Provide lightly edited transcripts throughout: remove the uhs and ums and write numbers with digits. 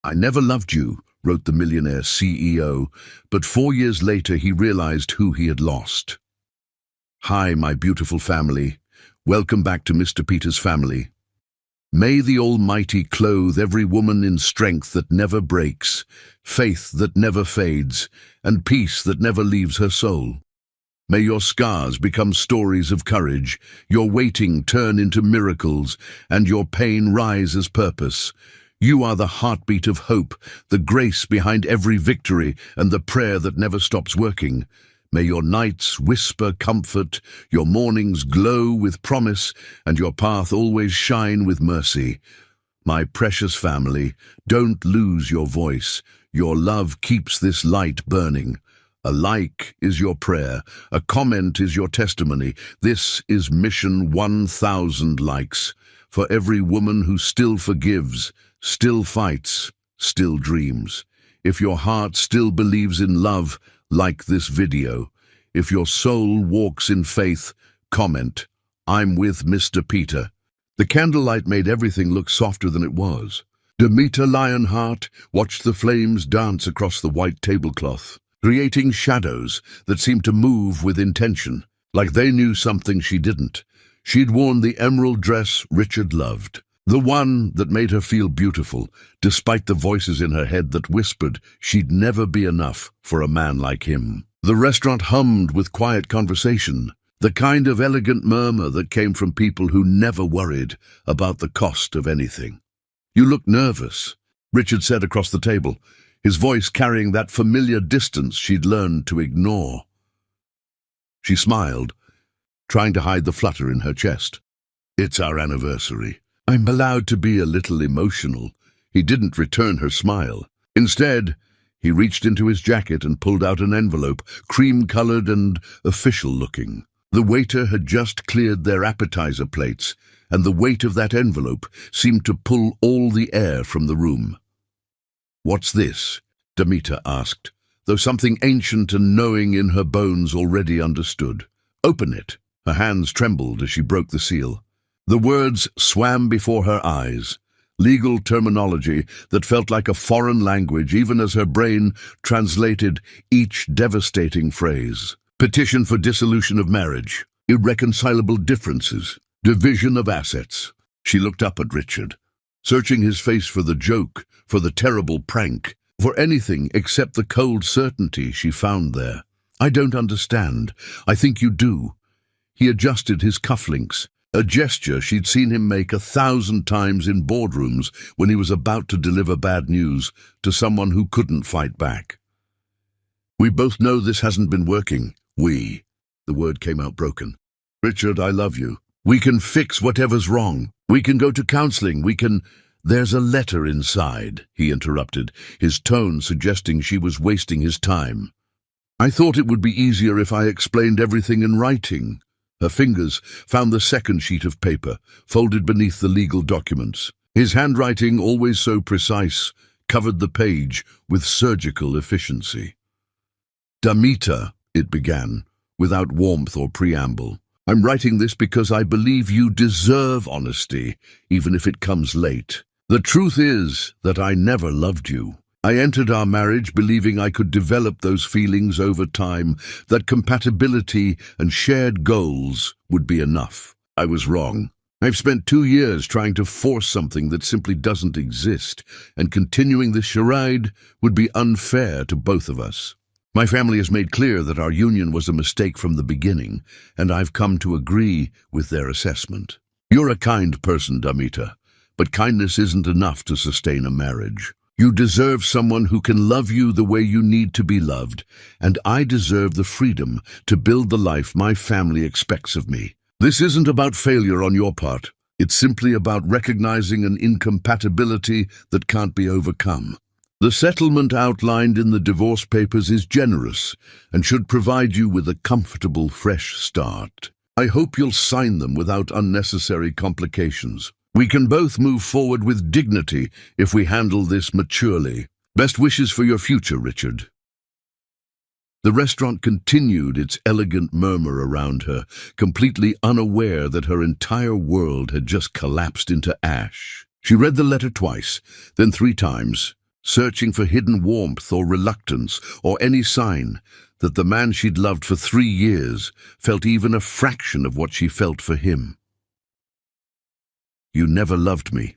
"I never loved you," wrote the Millionaire CEO, but 4 years later he realized who he had lost. "Hi, my beautiful family. Welcome back to Mr. Peter's family. May the Almighty clothe every woman in strength that never breaks, faith that never fades, and peace that never leaves her soul. May your scars become stories of courage, your waiting turn into miracles, and your pain rise as purpose. You are the heartbeat of hope, the grace behind every victory, and the prayer that never stops working. May your nights whisper comfort, your mornings glow with promise, and your path always shine with mercy. My precious family, don't lose your voice. Your love keeps this light burning. A like is your prayer, a comment is your testimony. This is mission 1,000 likes. For every woman who still forgives, still fights, still dreams. If your heart still believes in love, like this video. If your soul walks in faith, comment, "I'm with Mr. Peter." The candlelight made everything look softer than it was. Demeter Lionheart watched the flames dance across the white tablecloth, creating shadows that seemed to move with intention, like they knew something she didn't. She'd worn the emerald dress Richard loved, the one that made her feel beautiful, despite the voices in her head that whispered she'd never be enough for a man like him. The restaurant hummed with quiet conversation, the kind of elegant murmur that came from people who never worried about the cost of anything. "You look nervous," Richard said across the table, his voice carrying that familiar distance she'd learned to ignore. She smiled, trying to hide the flutter in her chest. "It's our anniversary. I'm allowed to be a little emotional." He didn't return her smile. Instead, he reached into his jacket and pulled out an envelope, cream-colored and official-looking. The waiter had just cleared their appetizer plates, and the weight of that envelope seemed to pull all the air from the room. "What's this?" Demeter asked, though something ancient and knowing in her bones already understood. "Open it." Her hands trembled as she broke the seal. The words swam before her eyes, legal terminology that felt like a foreign language even as her brain translated each devastating phrase. Petition for dissolution of marriage, irreconcilable differences, division of assets. She looked up at Richard, searching his face for the joke, for the terrible prank, for anything except the cold certainty she found there. "I don't understand. I think you do." He adjusted his cufflinks, a gesture she'd seen him make 1,000 times in boardrooms when he was about to deliver bad news to someone who couldn't fight back. "We both know this hasn't been working. We." The word came out broken. "Richard, I love you. We can fix whatever's wrong. We can go to counseling. We can—" "There's a letter inside," he interrupted, his tone suggesting she was wasting his time. "I thought it would be easier if I explained everything in writing." Her fingers found the second sheet of paper, folded beneath the legal documents. His handwriting, always so precise, covered the page with surgical efficiency. "Demeter," it began, without warmth or preamble. "I'm writing this because I believe you deserve honesty, even if it comes late. The truth is that I never loved you. I entered our marriage believing I could develop those feelings over time, that compatibility and shared goals would be enough. I was wrong. I've spent 2 years trying to force something that simply doesn't exist, and continuing this charade would be unfair to both of us. My family has made clear that our union was a mistake from the beginning, and I've come to agree with their assessment. You're a kind person, Demeter, but kindness isn't enough to sustain a marriage. You deserve someone who can love you the way you need to be loved, and I deserve the freedom to build the life my family expects of me. This isn't about failure on your part. It's simply about recognizing an incompatibility that can't be overcome. The settlement outlined in the divorce papers is generous and should provide you with a comfortable, fresh start. I hope you'll sign them without unnecessary complications. We can both move forward with dignity if we handle this maturely. Best wishes for your future, Richard." The restaurant continued its elegant murmur around her, completely unaware that her entire world had just collapsed into ash. She read the letter twice, then 3 times, searching for hidden warmth or reluctance or any sign that the man she'd loved for 3 years felt even a fraction of what she felt for him. "You never loved me,"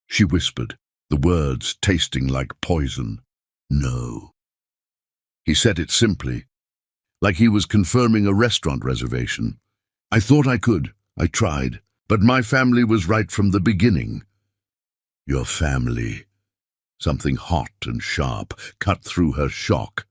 she whispered, the words tasting like poison. "No." He said it simply, like he was confirming a restaurant reservation. "I thought I could. I tried. But my family was right from the beginning." "Your family." Something hot and sharp cut through her shock.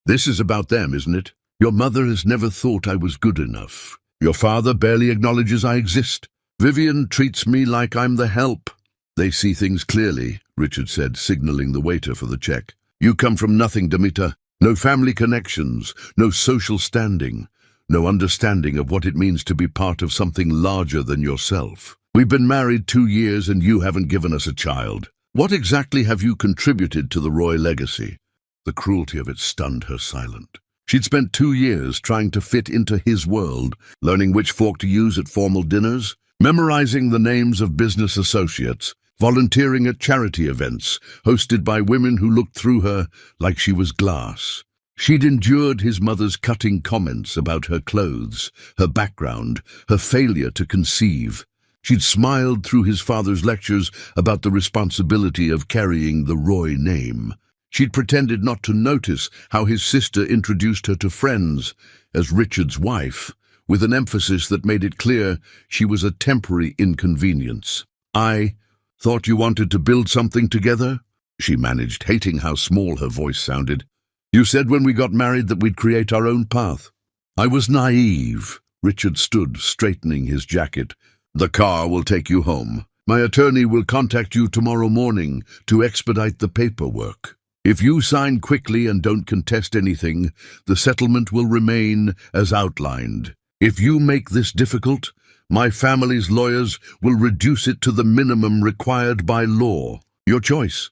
"This is about them, isn't it? Your mother has never thought I was good enough. Your father barely acknowledges I exist. Vivian treats me like I'm the help." "They see things clearly," Richard said, signaling the waiter for the check. "You come from nothing, Damita. No family connections, no social standing, no understanding of what it means to be part of something larger than yourself. We've been married 2 years and you haven't given us a child. What exactly have you contributed to the Roy legacy?" The cruelty of it stunned her silent. She'd spent 2 years trying to fit into his world, learning which fork to use at formal dinners, memorizing the names of business associates, volunteering at charity events hosted by women who looked through her like she was glass. She'd endured his mother's cutting comments about her clothes, her background, her failure to conceive. She'd smiled through his father's lectures about the responsibility of carrying the Roy name. She'd pretended not to notice how his sister introduced her to friends as Richard's wife, with an emphasis that made it clear she was a temporary inconvenience. "I thought you wanted to build something together?" she managed, hating how small her voice sounded. "You said when we got married that we'd create our own path." "I was naive." Richard stood, straightening his jacket. "The car will take you home. My attorney will contact you tomorrow morning to expedite the paperwork. If you sign quickly and don't contest anything, the settlement will remain as outlined. If you make this difficult, my family's lawyers will reduce it to the minimum required by law. Your choice."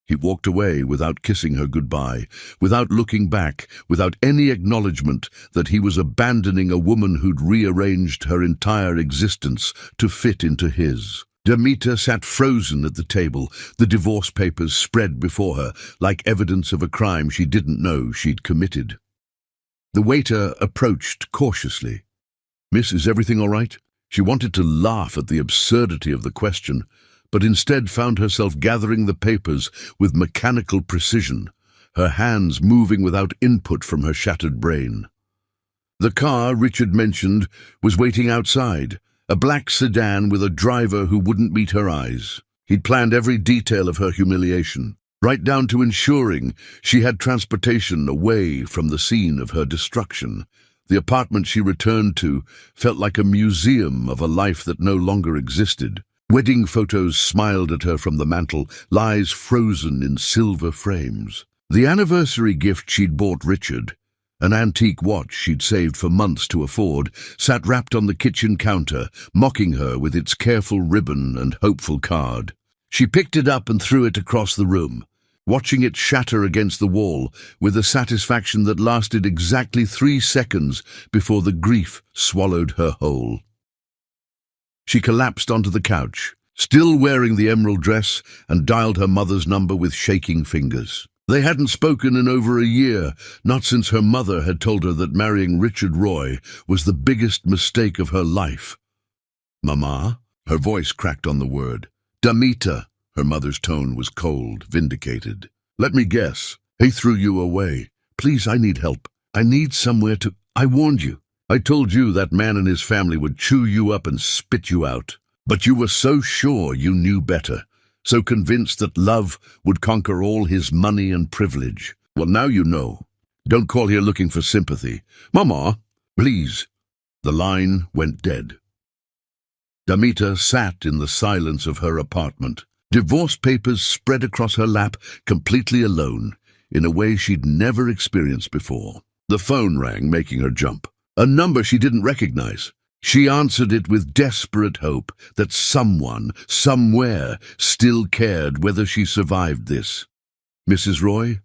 He walked away without kissing her goodbye, without looking back, without any acknowledgement that he was abandoning a woman who'd rearranged her entire existence to fit into his. Damita sat frozen at the table, the divorce papers spread before her like evidence of a crime she didn't know she'd committed. The waiter approached cautiously. "Miss, is everything all right?" She wanted to laugh at the absurdity of the question, but instead found herself gathering the papers with mechanical precision, her hands moving without input from her shattered brain. The car Richard mentioned was waiting outside, a black sedan with a driver who wouldn't meet her eyes. He'd planned every detail of her humiliation, right down to ensuring she had transportation away from the scene of her destruction. The apartment she returned to felt like a museum of a life that no longer existed. Wedding photos smiled at her from the mantel, lies frozen in silver frames. The anniversary gift she'd bought Richard, an antique watch she'd saved for months to afford, sat wrapped on the kitchen counter, mocking her with its careful ribbon and hopeful card. She picked it up and threw it across the room, watching it shatter against the wall with a satisfaction that lasted exactly 3 seconds before the grief swallowed her whole. She collapsed onto the couch, still wearing the emerald dress, and dialed her mother's number with shaking fingers. They hadn't spoken in over a year, not since her mother had told her that marrying Richard Roy was the biggest mistake of her life. "Mama?" Her voice cracked on the word. "Damita." Her mother's tone was cold, vindicated. "Let me guess. He threw you away. Please, I need help. I need somewhere to... I warned you. I told you that man and his family would chew you up and spit you out. But you were so sure you knew better, so convinced that love would conquer all his money and privilege. Well, now you know. Don't call here looking for sympathy. Mama, please." The line went dead. Damita sat in the silence of her apartment, divorce papers spread across her lap, completely alone, in a way she'd never experienced before. The phone rang, making her jump. A number she didn't recognize. She answered it with desperate hope that someone, somewhere, still cared whether she survived this. "Mrs. Roy?"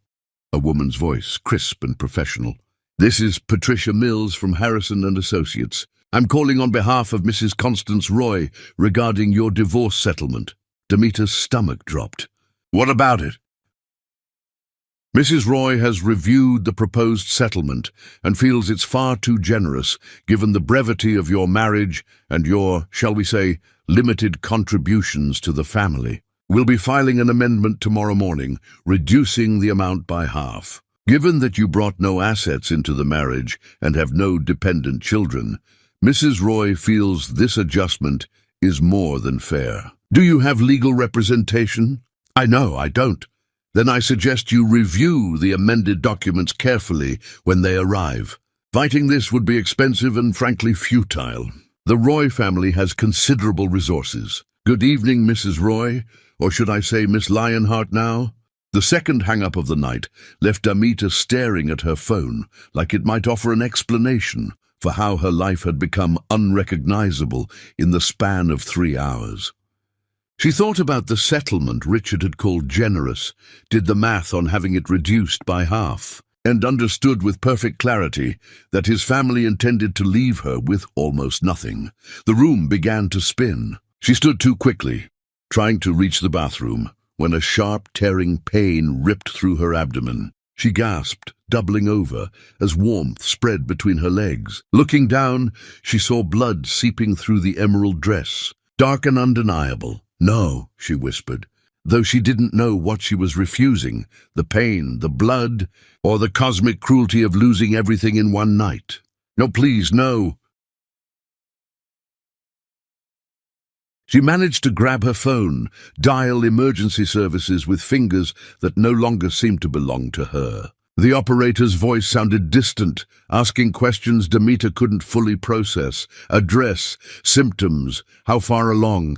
A woman's voice, crisp and professional. "This is Patricia Mills from Harrison and Associates. I'm calling on behalf of Mrs. Constance Roy regarding your divorce settlement." Damita's stomach dropped. What about it? Mrs. Roy has reviewed the proposed settlement and feels it's far too generous given the brevity of your marriage and your, shall we say, limited contributions to the family. We'll be filing an amendment tomorrow morning, reducing the amount by half. Given that you brought no assets into the marriage and have no dependent children, Mrs. Roy feels this adjustment is more than fair. Do you have legal representation? I know, I don't. Then I suggest you review the amended documents carefully when they arrive. Fighting this would be expensive and frankly futile. The Roy family has considerable resources. Good evening, Mrs. Roy, or should I say Miss Lionheart now? The second hang-up of the night left Damita staring at her phone like it might offer an explanation for how her life had become unrecognizable in the span of 3 hours. She thought about the settlement Richard had called generous, did the math on having it reduced by half, and understood with perfect clarity that his family intended to leave her with almost nothing. The room began to spin. She stood too quickly, trying to reach the bathroom, when a sharp, tearing pain ripped through her abdomen. She gasped, doubling over, as warmth spread between her legs. Looking down, she saw blood seeping through the emerald dress, dark and undeniable. No, she whispered, though she didn't know what she was refusing, the pain, the blood, or the cosmic cruelty of losing everything in one night. No, please, no. She managed to grab her phone, dial emergency services with fingers that no longer seemed to belong to her. The operator's voice sounded distant, asking questions Damita couldn't fully process. Address, symptoms, how far along?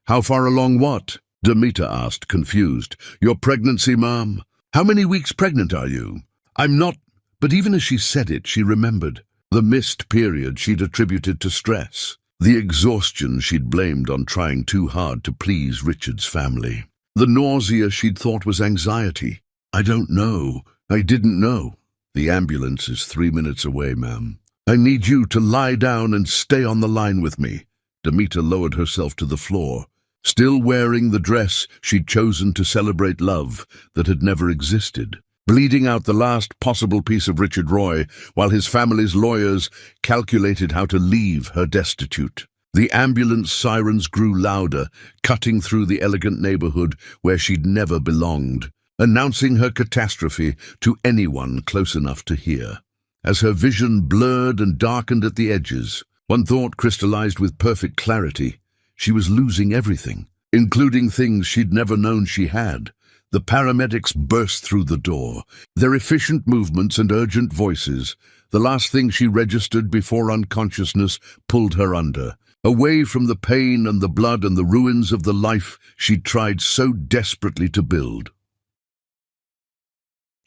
How far along what? Damita asked, confused. Your pregnancy, Mom? How many weeks pregnant are you? I'm not. But even as she said it, she remembered. The missed period she'd attributed to stress. The exhaustion she'd blamed on trying too hard to please Richard's family. The nausea she'd thought was anxiety. I don't know. I didn't know. The ambulance is 3 minutes away, ma'am. I need you to lie down and stay on the line with me. Damita lowered herself to the floor, still wearing the dress she'd chosen to celebrate love that had never existed, bleeding out the last possible piece of Richard Roy while his family's lawyers calculated how to leave her destitute. The ambulance sirens grew louder, cutting through the elegant neighborhood where she'd never belonged, announcing her catastrophe to anyone close enough to hear. As her vision blurred and darkened at the edges, one thought crystallized with perfect clarity. She was losing everything, including things she'd never known she had. The paramedics burst through the door, their efficient movements and urgent voices, the last thing she registered before unconsciousness pulled her under, away from the pain and the blood and the ruins of the life she'd tried so desperately to build.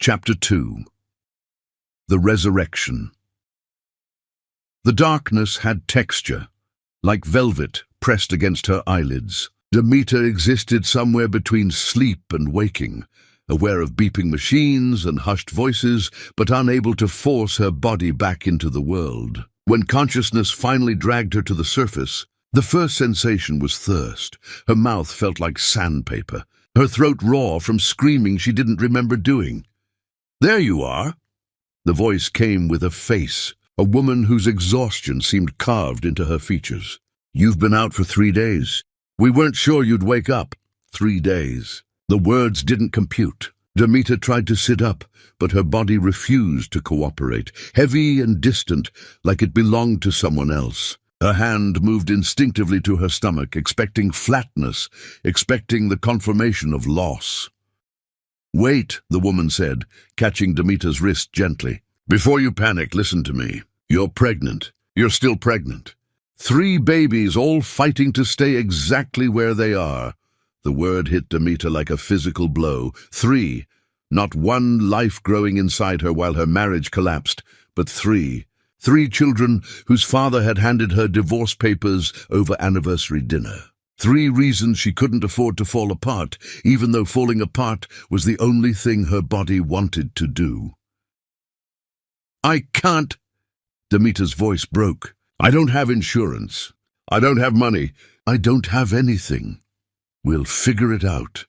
Chapter 2. The Resurrection. The darkness had texture, like velvet pressed against her eyelids. Damita existed somewhere between sleep and waking, aware of beeping machines and hushed voices, but unable to force her body back into the world. When consciousness finally dragged her to the surface, the first sensation was thirst. Her mouth felt like sandpaper, her throat raw from screaming she didn't remember doing. There you are. The voice came with a face, a woman whose exhaustion seemed carved into her features. You've been out for 3 days. We weren't sure you'd wake up. 3 days. The words didn't compute. Damita tried to sit up, but her body refused to cooperate, heavy and distant, like it belonged to someone else. Her hand moved instinctively to her stomach, expecting flatness, expecting the confirmation of loss. Wait, the woman said, catching Damita's wrist gently. Before you panic, listen to me. You're pregnant. You're still pregnant. 3 babies all fighting to stay exactly where they are. The word hit Damita like a physical blow. 3. Not one life growing inside her while her marriage collapsed, but 3. 3 children whose father had handed her divorce papers over anniversary dinner. 3 reasons she couldn't afford to fall apart, even though falling apart was the only thing her body wanted to do. I can't. Damita's voice broke. I don't have insurance. I don't have money. I don't have anything. We'll figure it out.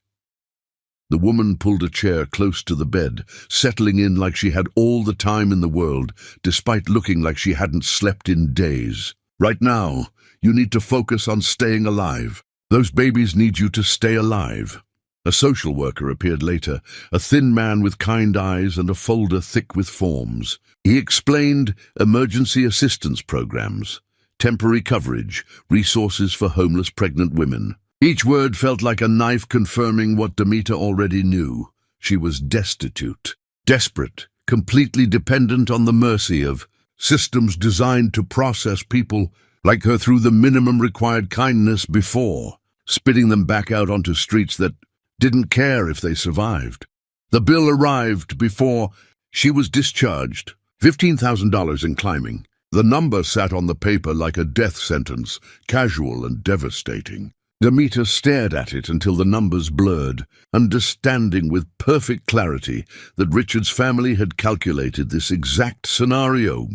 The woman pulled a chair close to the bed, settling in like she had all the time in the world, despite looking like she hadn't slept in days. Right now, you need to focus on staying alive. Those babies need you to stay alive. A social worker appeared later, a thin man with kind eyes and a folder thick with forms. He explained emergency assistance programs, temporary coverage, resources for homeless pregnant women. Each word felt like a knife confirming what Demeter already knew. She was destitute, desperate, completely dependent on the mercy of systems designed to process people like her through the minimum required kindness before, spitting them back out onto streets that didn't care if they survived. The bill arrived before she was discharged. $15,000 in climbing. The number sat on the paper like a death sentence, casual and devastating. Demeter stared at it until the numbers blurred, understanding with perfect clarity that Richard's family had calculated this exact scenario.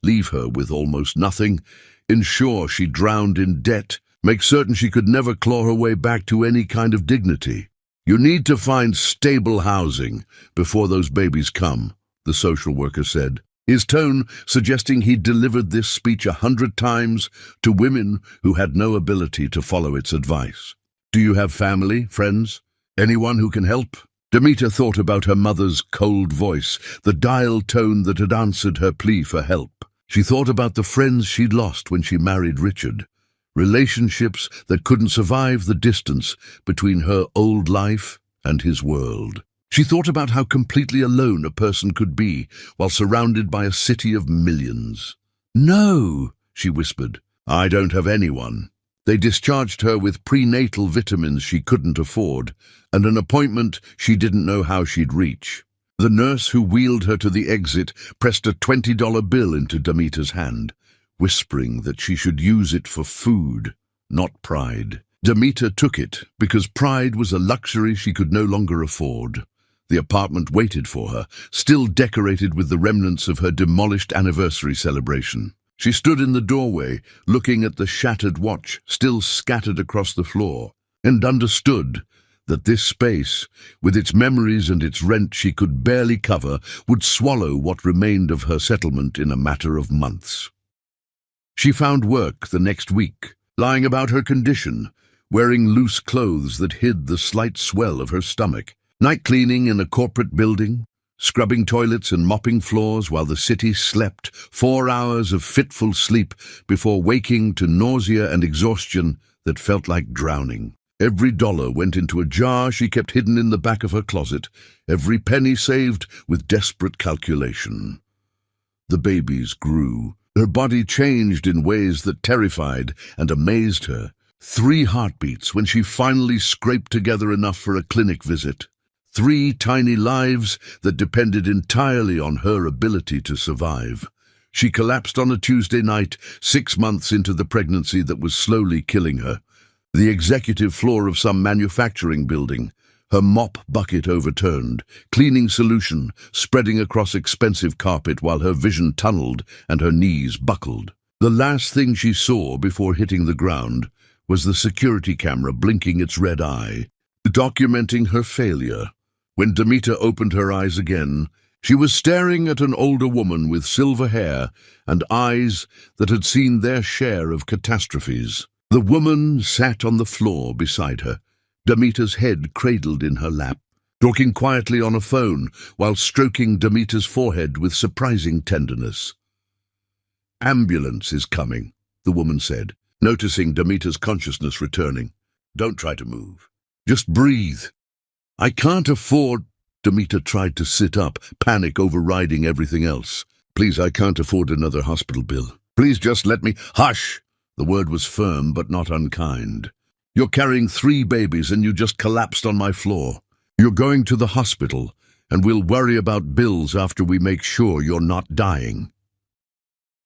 Leave her with almost nothing, ensure she drowned in debt, make certain she could never claw her way back to any kind of dignity. You need to find stable housing before those babies come, the social worker said, his tone suggesting he'd delivered this speech 100 times to women who had no ability to follow its advice. Do you have family, friends? Anyone who can help? Demeter thought about her mother's cold voice, the dial tone that had answered her plea for help. She thought about the friends she'd lost when she married Richard, relationships that couldn't survive the distance between her old life and his world. She thought about how completely alone a person could be while surrounded by a city of millions. "No," she whispered, "I don't have anyone." They discharged her with prenatal vitamins she couldn't afford and an appointment she didn't know how she'd reach. The nurse who wheeled her to the exit pressed a $20 bill into Demeter's hand, whispering that she should use it for food, not pride. Demeter took it because pride was a luxury she could no longer afford. The apartment waited for her, still decorated with the remnants of her demolished anniversary celebration. She stood in the doorway, looking at the shattered watch still scattered across the floor, and understood that this space, with its memories and its rent she could barely cover, would swallow what remained of her settlement in a matter of months. She found work the next week, lying about her condition, wearing loose clothes that hid the slight swell of her stomach. Night cleaning in a corporate building, scrubbing toilets and mopping floors while the city slept, 4 hours of fitful sleep before waking to nausea and exhaustion that felt like drowning. Every dollar went into a jar she kept hidden in the back of her closet, every penny saved with desperate calculation. The babies grew. Her body changed in ways that terrified and amazed her. 3 heartbeats when she finally scraped together enough for a clinic visit. 3 tiny lives that depended entirely on her ability to survive. She collapsed on a Tuesday night, 6 months into the pregnancy that was slowly killing her. The executive floor of some manufacturing building, her mop bucket overturned, cleaning solution spreading across expensive carpet while her vision tunneled and her knees buckled. The last thing she saw before hitting the ground was the security camera blinking its red eye, documenting her failure. When Demeter opened her eyes again, she was staring at an older woman with silver hair and eyes that had seen their share of catastrophes. The woman sat on the floor beside her, Demeter's head cradled in her lap, talking quietly on a phone while stroking Demeter's forehead with surprising tenderness. "Ambulance is coming," the woman said, noticing Demeter's consciousness returning. "Don't try to move. Just breathe." "I can't afford—" Demeter tried to sit up, panic overriding everything else. "Please, I can't afford another hospital bill. Please just let me—" "Hush!" The word was firm but not unkind. "You're carrying 3 babies and you just collapsed on my floor. You're going to the hospital, and we'll worry about bills after we make sure you're not dying."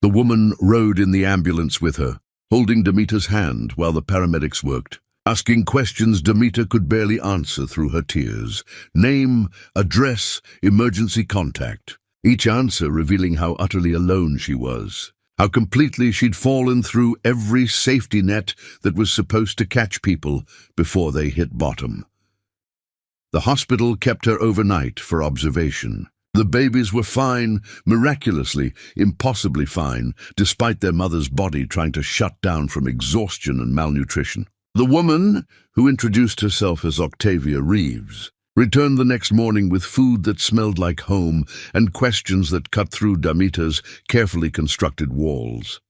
The woman rode in the ambulance with her, holding Demeter's hand while the paramedics worked, asking questions Demeter could barely answer through her tears. Name, address, emergency contact. Each answer revealing how utterly alone she was, how completely she'd fallen through every safety net that was supposed to catch people before they hit bottom. The hospital kept her overnight for observation. The babies were fine, miraculously, impossibly fine, despite their mother's body trying to shut down from exhaustion and malnutrition. The woman, who introduced herself as Octavia Reeves, returned the next morning with food that smelled like home and questions that cut through Damita's carefully constructed walls.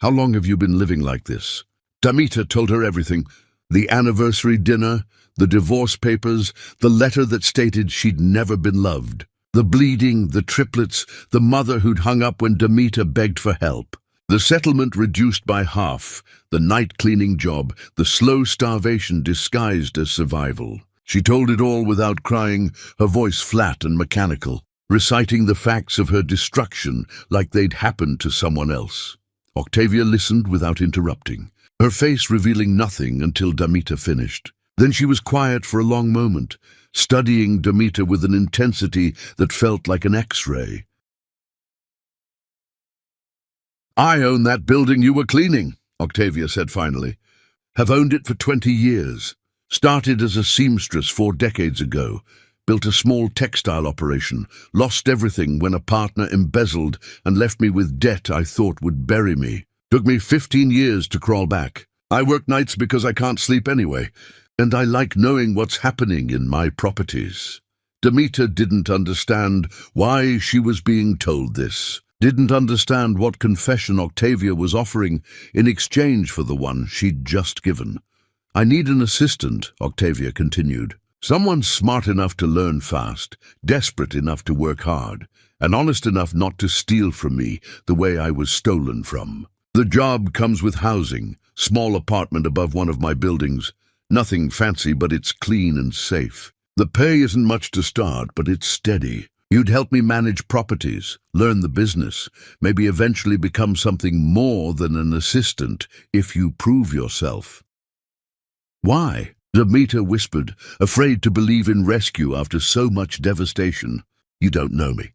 "How long have you been living like this?" Damita told her everything. The anniversary dinner, the divorce papers, the letter that stated she'd never been loved, the bleeding, the triplets, the mother who'd hung up when Damita begged for help, the settlement reduced by half, the night cleaning job, the slow starvation disguised as survival. She told it all without crying, her voice flat and mechanical, reciting the facts of her destruction like they'd happened to someone else. Octavia listened without interrupting, her face revealing nothing until Damita finished. Then she was quiet for a long moment, studying Damita with an intensity that felt like an X-ray. "I own that building you were cleaning," Octavia said finally. "Have owned it for 20 years. Started as a seamstress 4 decades ago. Built a small textile operation. Lost everything when a partner embezzled and left me with debt I thought would bury me. Took me 15 years to crawl back. I work nights because I can't sleep anyway. And I like knowing what's happening in my properties." Damita didn't understand why she was being told this. Didn't understand what confession Octavia was offering in exchange for the one she'd just given. "I need an assistant," Octavia continued. "Someone smart enough to learn fast, desperate enough to work hard, and honest enough not to steal from me the way I was stolen from. The job comes with housing, small apartment above one of my buildings. Nothing fancy, but it's clean and safe. The pay isn't much to start, but it's steady. You'd help me manage properties, learn the business, maybe eventually become something more than an assistant if you prove yourself." "Why?" Damita whispered, afraid to believe in rescue after so much devastation. "You don't know me.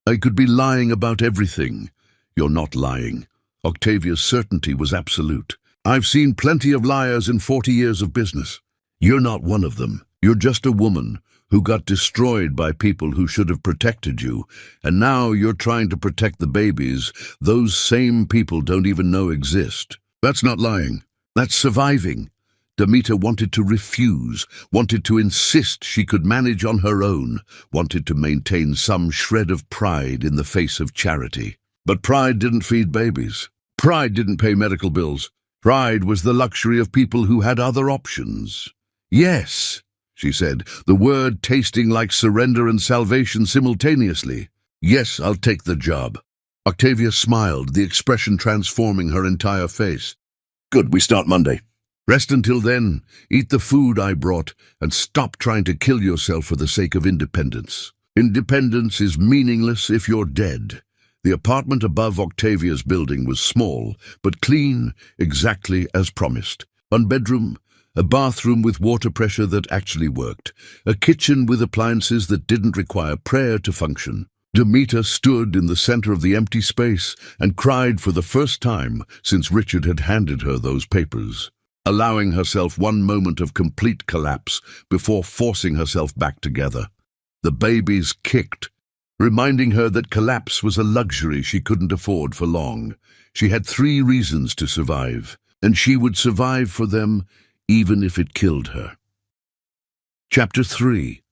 I could be lying about everything." "You're not lying." Octavia's certainty was absolute. "I've seen plenty of liars in 40 years of business. You're not one of them. You're just a woman who got destroyed by people who should have protected you, and now you're trying to protect the babies those same people don't even know exist. That's not lying. That's surviving." Damita wanted to refuse, wanted to insist she could manage on her own, wanted to maintain some shred of pride in the face of charity. But pride didn't feed babies. Pride didn't pay medical bills. Pride was the luxury of people who had other options. "Yes," she said, the word tasting like surrender and salvation simultaneously. "Yes, I'll take the job." Octavia smiled, the expression transforming her entire face. "Good, we start Monday. Rest until then, eat the food I brought, and stop trying to kill yourself for the sake of independence. Independence is meaningless if you're dead." The apartment above Octavia's building was small, but clean, exactly as promised. One bedroom, a bathroom with water pressure that actually worked, a kitchen with appliances that didn't require prayer to function. Damita stood in the center of the empty space and cried for the first time since Richard had handed her those papers, allowing herself one moment of complete collapse before forcing herself back together. The babies kicked, reminding her that collapse was a luxury she couldn't afford for long. She had 3 reasons to survive, and she would survive for them even if it killed her. Chapter 3.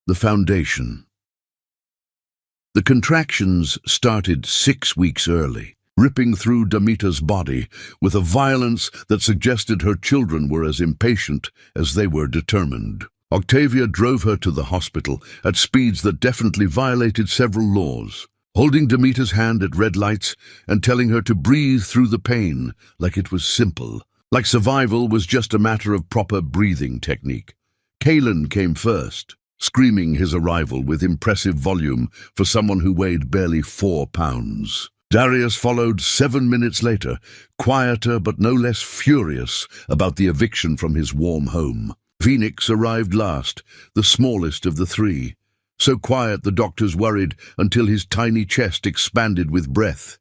The Foundation. The contractions started 6 weeks early, ripping through Damita's body with a violence that suggested her children were as impatient as they were determined. Octavia drove her to the hospital at speeds that definitely violated several laws, holding Damita's hand at red lights and telling her to breathe through the pain like it was simple, like survival was just a matter of proper breathing technique. Kalen came first, screaming his arrival with impressive volume for someone who weighed barely 4 pounds. Darius followed 7 minutes later, quieter but no less furious about the eviction from his warm home. Phoenix arrived last, the smallest of the 3. So quiet the doctors worried until his tiny chest expanded with breath,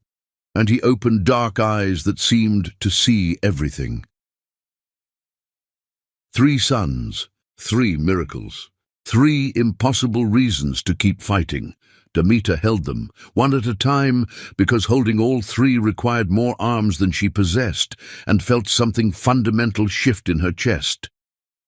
and he opened dark eyes that seemed to see everything. 3 sons, 3 miracles. 3 impossible reasons to keep fighting. Demeter held them, one at a time, because holding all 3 required more arms than she possessed, and felt something fundamental shift in her chest.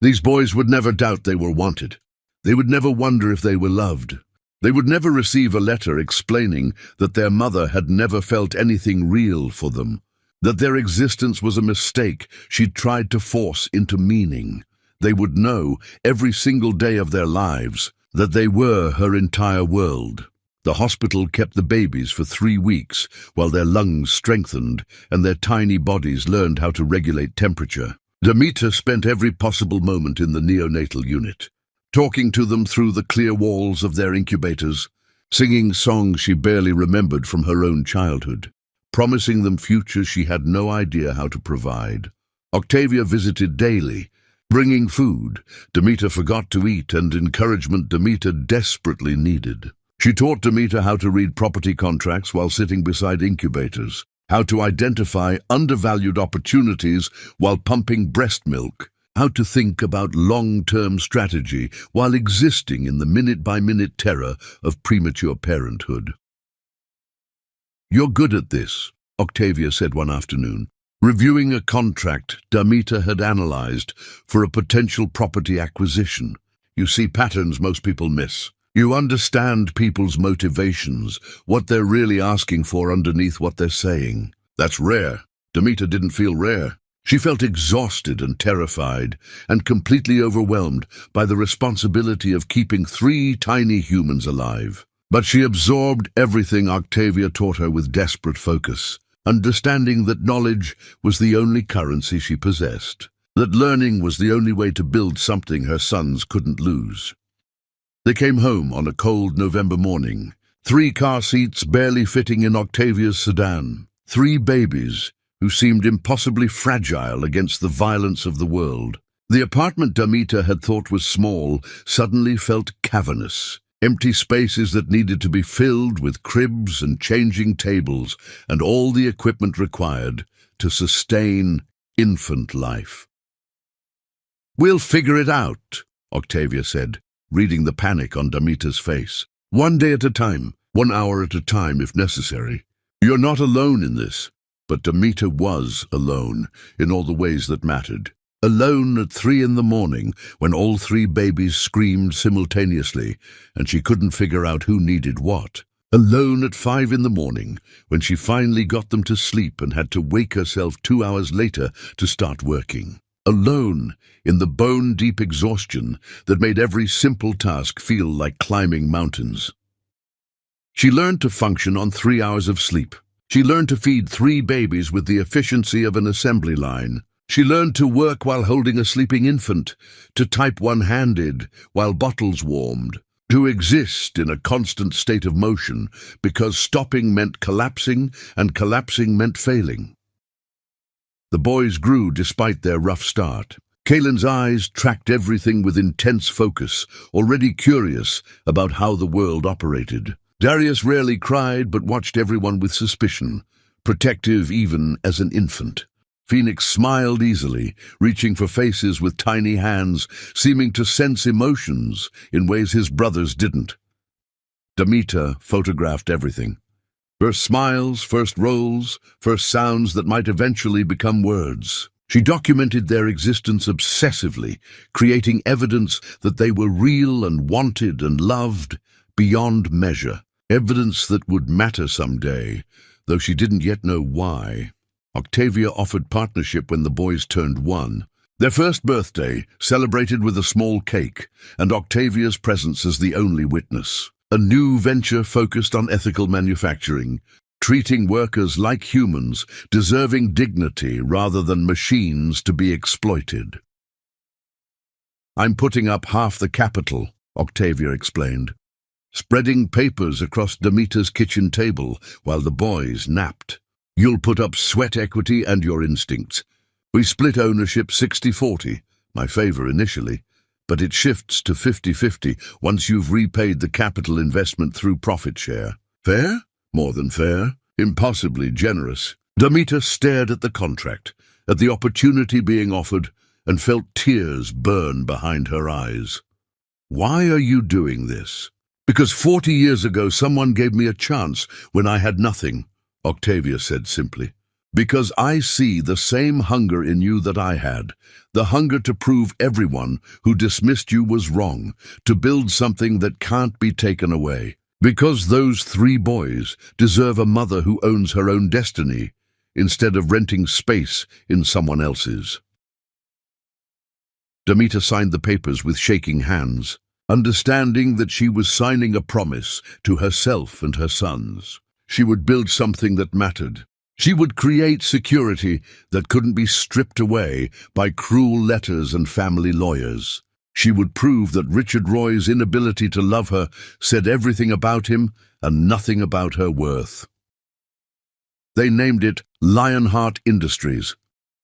These boys would never doubt they were wanted. They would never wonder if they were loved. They would never receive a letter explaining that their mother had never felt anything real for them, that their existence was a mistake she'd tried to force into meaning. They would know, every single day of their lives, that they were her entire world. The hospital kept the babies for 3 weeks while their lungs strengthened and their tiny bodies learned how to regulate temperature. Demeter spent every possible moment in the neonatal unit, talking to them through the clear walls of their incubators, singing songs she barely remembered from her own childhood, promising them futures she had no idea how to provide. Octavia visited daily, bringing food Demeter forgot to eat and encouragement Demeter desperately needed. She taught Demeter how to read property contracts while sitting beside incubators, how to identify undervalued opportunities while pumping breast milk, how to think about long-term strategy while existing in the minute-by-minute terror of premature parenthood. "You're good at this," Octavia said one afternoon, reviewing a contract Demeter had analyzed for a potential property acquisition. "You see patterns most people miss. You understand people's motivations, what they're really asking for underneath what they're saying. That's rare." Demeter didn't feel rare. She felt exhausted and terrified, and completely overwhelmed by the responsibility of keeping 3 tiny humans alive. But she absorbed everything Octavia taught her with desperate focus, understanding that knowledge was the only currency she possessed, that learning was the only way to build something her sons couldn't lose. They came home on a cold November morning, 3 car seats barely fitting in Octavia's sedan, 3 babies who seemed impossibly fragile against the violence of the world. The apartment Demeter had thought was small suddenly felt cavernous, empty spaces that needed to be filled with cribs and changing tables and all the equipment required to sustain infant life. "We'll figure it out," Octavia said, reading the panic on Demeter's face. "One day at a time, 1 hour at a time if necessary. You're not alone in this." But Demeter was alone in all the ways that mattered. Alone at 3 in the morning when all 3 babies screamed simultaneously and she couldn't figure out who needed what. Alone at 5 in the morning when she finally got them to sleep and had to wake herself 2 hours later to start working. Alone in the bone-deep exhaustion that made every simple task feel like climbing mountains. She learned to function on 3 hours of sleep. She learned to feed 3 babies with the efficiency of an assembly line. She learned to work while holding a sleeping infant, to type one-handed while bottles warmed, to exist in a constant state of motion because stopping meant collapsing and collapsing meant failing. The boys grew despite their rough start. Kaylin's eyes tracked everything with intense focus, already curious about how the world operated. Darius rarely cried but watched everyone with suspicion, protective even as an infant. Phoenix smiled easily, reaching for faces with tiny hands, seeming to sense emotions in ways his brothers didn't. Demeter photographed everything. First smiles, first roles, first sounds that might eventually become words. She documented their existence obsessively, creating evidence that they were real and wanted and loved beyond measure. Evidence that would matter someday, though she didn't yet know why. Octavia offered partnership when the boys turned 1. Their first birthday, celebrated with a small cake, and Octavia's presence as the only witness. A new venture focused on ethical manufacturing, treating workers like humans, deserving dignity rather than machines to be exploited. "I'm putting up half the capital," Octavia explained, spreading papers across Demeter's kitchen table while the boys napped. "You'll put up sweat equity and your instincts. We split ownership 60-40, my favor initially, but it shifts to 50-50 once you've repaid the capital investment through profit share. Fair? More than fair. Impossibly generous." Demeter stared at the contract, at the opportunity being offered, and felt tears burn behind her eyes. "Why are you doing this?" "Because 40 years ago someone gave me a chance when I had nothing," Octavia said simply. "Because I see the same hunger in you that I had, the hunger to prove everyone who dismissed you was wrong, to build something that can't be taken away. Because those 3 boys deserve a mother who owns her own destiny, instead of renting space in someone else's." Demeter signed the papers with shaking hands, understanding that she was signing a promise to herself and her sons. She would build something that mattered. She would create security that couldn't be stripped away by cruel letters and family lawyers. She would prove that Richard Roy's inability to love her said everything about him and nothing about her worth. They named it Lionheart Industries,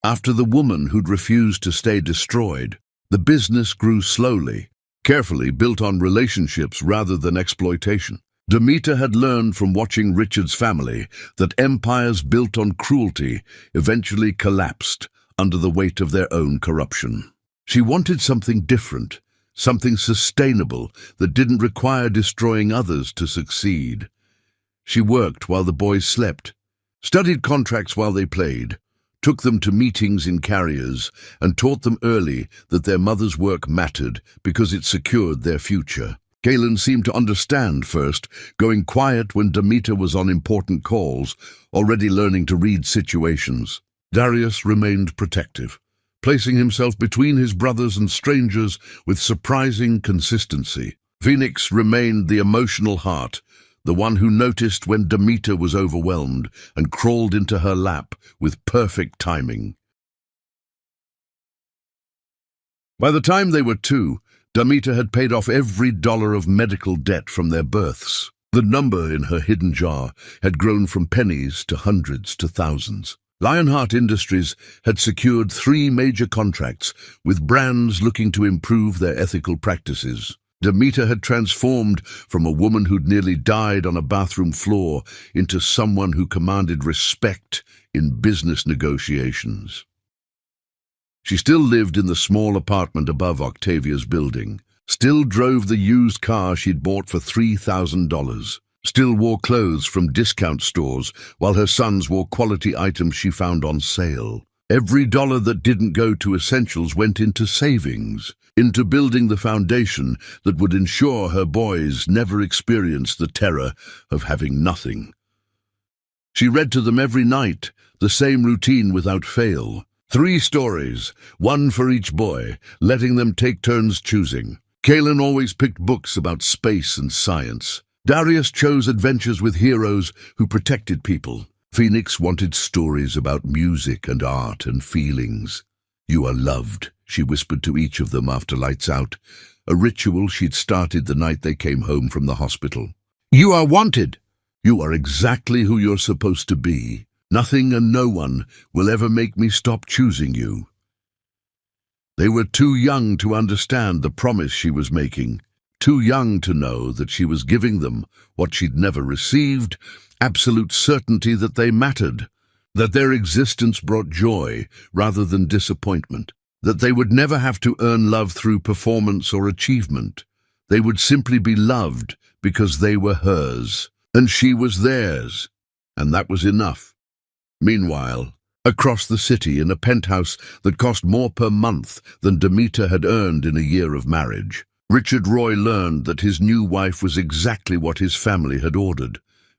after the woman who'd refused to stay destroyed. The business grew slowly, carefully built on relationships rather than exploitation. Demeter had learned from watching Richard's family that empires built on cruelty eventually collapsed under the weight of their own corruption. She wanted something different, something sustainable that didn't require destroying others to succeed. She worked while the boys slept, studied contracts while they played, took them to meetings in carriers, and taught them early that their mother's work mattered because it secured their future. Galen seemed to understand first, going quiet when Demeter was on important calls, already learning to read situations. Darius remained protective, placing himself between his brothers and strangers with surprising consistency. Phoenix remained the emotional heart, the one who noticed when Demeter was overwhelmed and crawled into her lap with perfect timing. By the time they were 2, Demeter had paid off every dollar of medical debt from their births. The number in her hidden jar had grown from pennies to hundreds to thousands. Lionheart Industries had secured 3 major contracts with brands looking to improve their ethical practices. Demeter had transformed from a woman who'd nearly died on a bathroom floor into someone who commanded respect in business negotiations. She still lived in the small apartment above Octavia's building, still drove the used car she'd bought for $3,000, still wore clothes from discount stores while her sons wore quality items she found on sale. Every dollar that didn't go to essentials went into savings, into building the foundation that would ensure her boys never experienced the terror of having nothing. She read to them every night, the same routine without fail. 3 stories, 1 for each boy, letting them take turns choosing. Kalen always picked books about space and science. Darius chose adventures with heroes who protected people. Phoenix wanted stories about music and art and feelings. "You are loved," she whispered to each of them after lights out, a ritual she'd started the night they came home from the hospital. "You are wanted. You are exactly who you're supposed to be. Nothing and no one will ever make me stop choosing you." They were too young to understand the promise she was making, too young to know that she was giving them what she'd never received, absolute certainty that they mattered, that their existence brought joy rather than disappointment, that they would never have to earn love through performance or achievement. They would simply be loved because they were hers, and she was theirs, and that was enough. Meanwhile, across the city in a penthouse that cost more per month than Demeter had earned in a year of marriage, Richard Roy learned that his new wife was exactly what his family had ordered: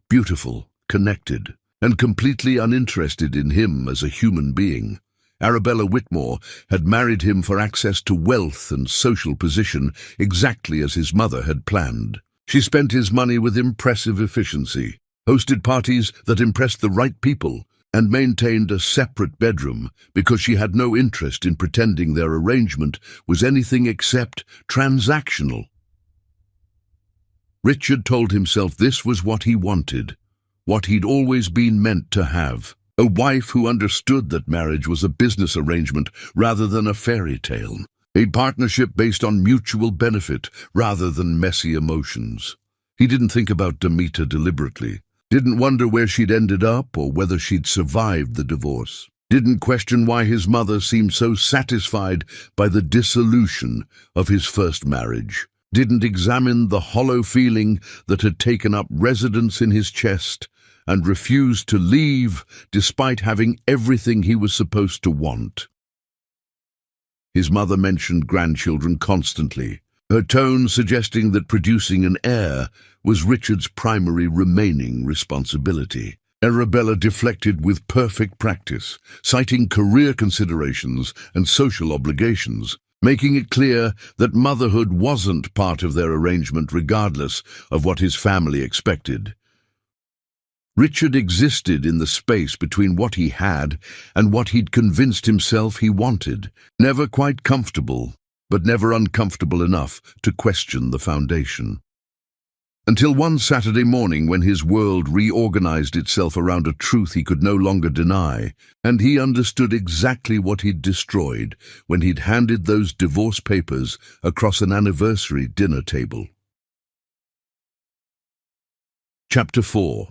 beautiful, connected, and completely uninterested in him as a human being. Arabella Whitmore had married him for access to wealth and social position, exactly as his mother had planned. She spent his money with impressive efficiency, hosted parties that impressed the right people, and maintained a separate bedroom because she had no interest in pretending their arrangement was anything except transactional. Richard told himself this was what he wanted, what he'd always been meant to have: a wife who understood that marriage was a business arrangement rather than a fairy tale, a partnership based on mutual benefit rather than messy emotions. He didn't think about Demeter deliberately, didn't wonder where she'd ended up or whether she'd survived the divorce. didn't question why his mother seemed so satisfied by the dissolution of his first marriage, didn't examine the hollow feeling that had taken up residence in his chest and refused to leave despite having everything he was supposed to want. His mother mentioned grandchildren constantly, her tone suggesting that producing an heir was Richard's primary remaining responsibility. Arabella deflected with perfect practice, citing career considerations and social obligations, making it clear that motherhood wasn't part of their arrangement regardless of what his family expected. Richard existed in the space between what he had and what he'd convinced himself he wanted, never quite comfortable, but never uncomfortable enough to question the foundation. Until one Saturday morning when his world reorganized itself around a truth he could no longer deny, and he understood exactly what he'd destroyed when he'd handed those divorce papers across an anniversary dinner table. Chapter 4.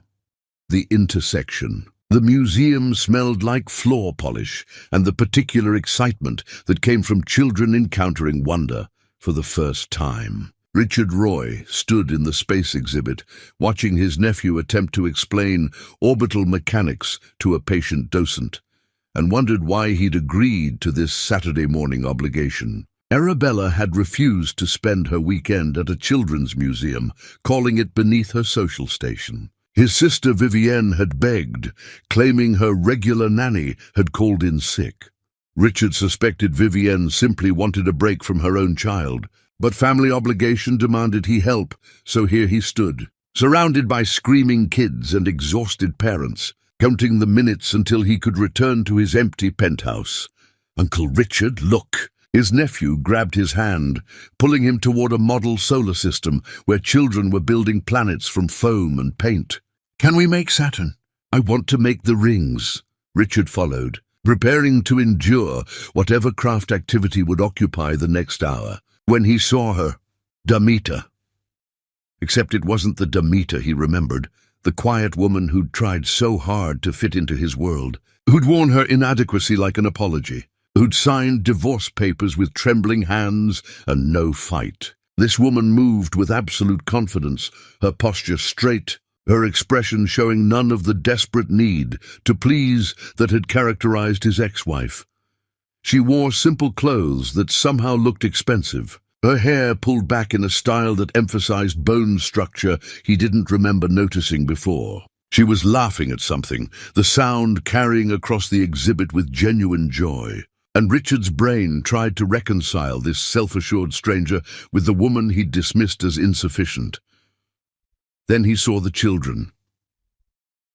The Intersection. The museum smelled like floor polish and the particular excitement that came from children encountering wonder for the first time. Richard Roy stood in the space exhibit, watching his nephew attempt to explain orbital mechanics to a patient docent, and wondered why he'd agreed to this Saturday morning obligation. Arabella had refused to spend her weekend at a children's museum, calling it beneath her social station. His sister Vivienne had begged, claiming her regular nanny had called in sick. Richard suspected Vivienne simply wanted a break from her own child, but family obligation demanded he help, so here he stood, surrounded by screaming kids and exhausted parents, counting the minutes until he could return to his empty penthouse. "Uncle Richard, look!" His nephew grabbed his hand, pulling him toward a model solar system where children were building planets from foam and paint. "Can we make Saturn? I want to make the rings." Richard followed, preparing to endure whatever craft activity would occupy the next hour, when he saw her, Demeter. Except it wasn't the Demeter he remembered, the quiet woman who'd tried so hard to fit into his world, who'd worn her inadequacy like an apology, who'd signed divorce papers with trembling hands and no fight. This woman moved with absolute confidence, her posture straight, her expression showing none of the desperate need to please that had characterized his ex-wife. She wore simple clothes that somehow looked expensive, her hair pulled back in a style that emphasized bone structure he didn't remember noticing before. She was laughing at something, the sound carrying across the exhibit with genuine joy. And Richard's brain tried to reconcile this self-assured stranger with the woman he'd dismissed as insufficient. Then he saw the children.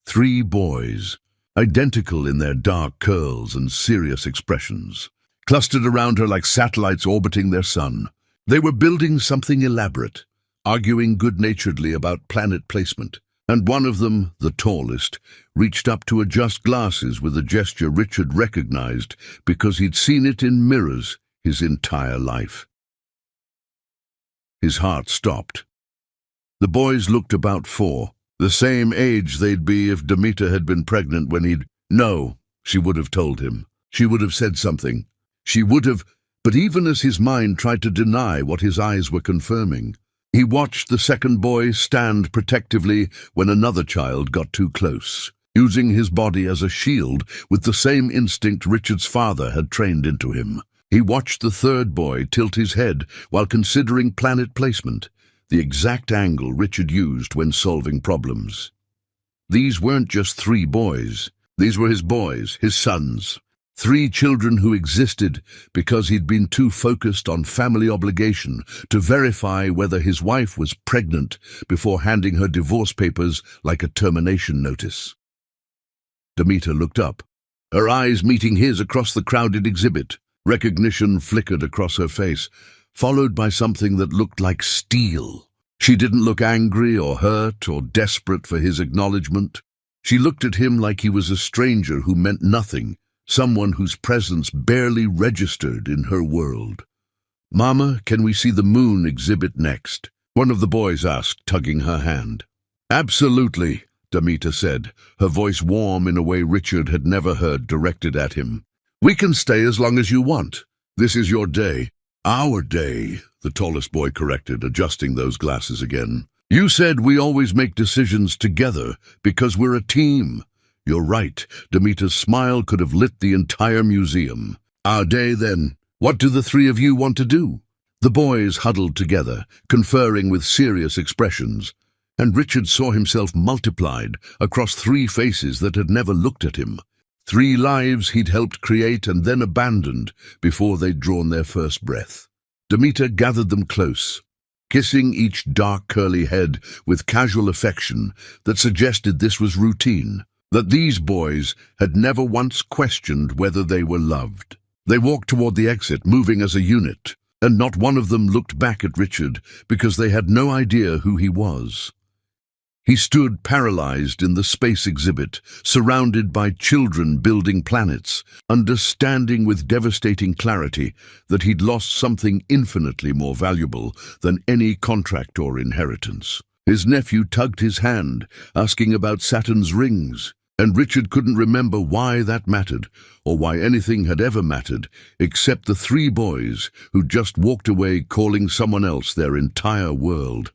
3 boys, identical in their dark curls and serious expressions, clustered around her like satellites orbiting their sun. They were building something elaborate, arguing good-naturedly about planet placement, and one of them, the tallest, reached up to adjust glasses with a gesture Richard recognized because he'd seen it in mirrors his entire life. His heart stopped. The boys looked about 4, the same age they'd be if Demeter had been pregnant when he'd— No, she would have told him. She would have said something. She would have, but even as his mind tried to deny what his eyes were confirming, he watched the second boy stand protectively when another child got too close, using his body as a shield with the same instinct Richard's father had trained into him. He watched the third boy tilt his head while considering planet placement, the exact angle Richard used when solving problems. These weren't just 3 boys. These were his boys, his sons. 3 children who existed because he'd been too focused on family obligation to verify whether his wife was pregnant before handing her divorce papers like a termination notice. Demeter looked up, her eyes meeting his across the crowded exhibit. Recognition flickered across her face, followed by something that looked like steel. She didn't look angry or hurt or desperate for his acknowledgement. She looked at him like he was a stranger who meant nothing, someone whose presence barely registered in her world. "Mama, can we see the moon exhibit next?" one of the boys asked, tugging her hand. "Absolutely," Demeter said, her voice warm in a way Richard had never heard directed at him. "We can stay as long as you want. This is your day." "Our day," the tallest boy corrected, adjusting those glasses again. "You said we always make decisions together because we're a team." "You're right." Demeter's smile could have lit the entire museum. "Our day, then. What do the three of you want to do?" The boys huddled together, conferring with serious expressions, and Richard saw himself multiplied across three faces that had never looked at him. 3 lives he'd helped create and then abandoned before they'd drawn their first breath. Demeter gathered them close, kissing each dark curly head with casual affection that suggested this was routine, that these boys had never once questioned whether they were loved. They walked toward the exit, moving as a unit, and not one of them looked back at Richard because they had no idea who he was. He stood paralyzed in the space exhibit, surrounded by children building planets, understanding with devastating clarity that he'd lost something infinitely more valuable than any contract or inheritance. His nephew tugged his hand, asking about Saturn's rings, and Richard couldn't remember why that mattered, or why anything had ever mattered, except the 3 boys who'd just walked away calling someone else their entire world.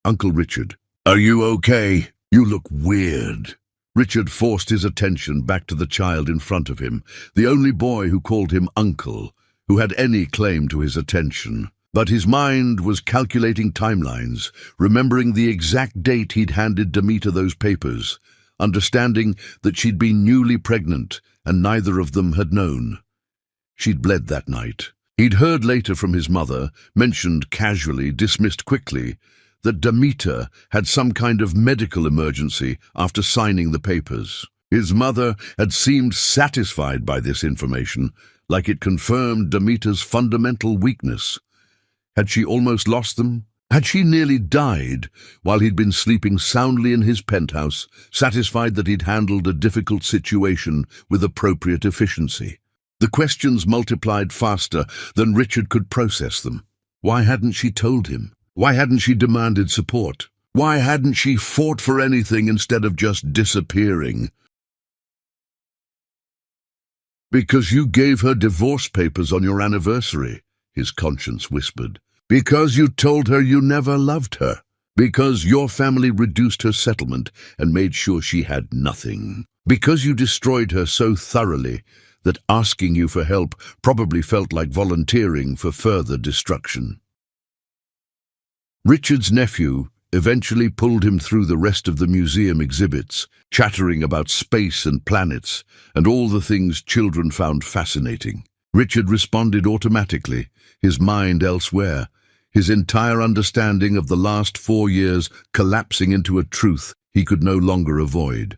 "Uncle Richard, are you okay? You look weird." Richard forced his attention back to the child in front of him, the only boy who called him uncle, who had any claim to his attention. But his mind was calculating timelines, remembering the exact date he'd handed Demeter those papers, understanding that she'd been newly pregnant and neither of them had known. She'd bled that night. He'd heard later from his mother, mentioned casually, dismissed quickly, that Demeter had some kind of medical emergency after signing the papers. His mother had seemed satisfied by this information, like it confirmed Demeter's fundamental weakness. Had she almost lost them? Had she nearly died while he'd been sleeping soundly in his penthouse, satisfied that he'd handled a difficult situation with appropriate efficiency? The questions multiplied faster than Richard could process them. Why hadn't she told him? Why hadn't she demanded support? Why hadn't she fought for anything instead of just disappearing? "Because you gave her divorce papers on your anniversary," his conscience whispered. "Because you told her you never loved her. Because your family reduced her settlement and made sure she had nothing. Because you destroyed her so thoroughly that asking you for help probably felt like volunteering for further destruction." Richard's nephew eventually pulled him through the rest of the museum exhibits, chattering about space and planets and all the things children found fascinating. Richard responded automatically, his mind elsewhere, his entire understanding of the last 4 years collapsing into a truth he could no longer avoid.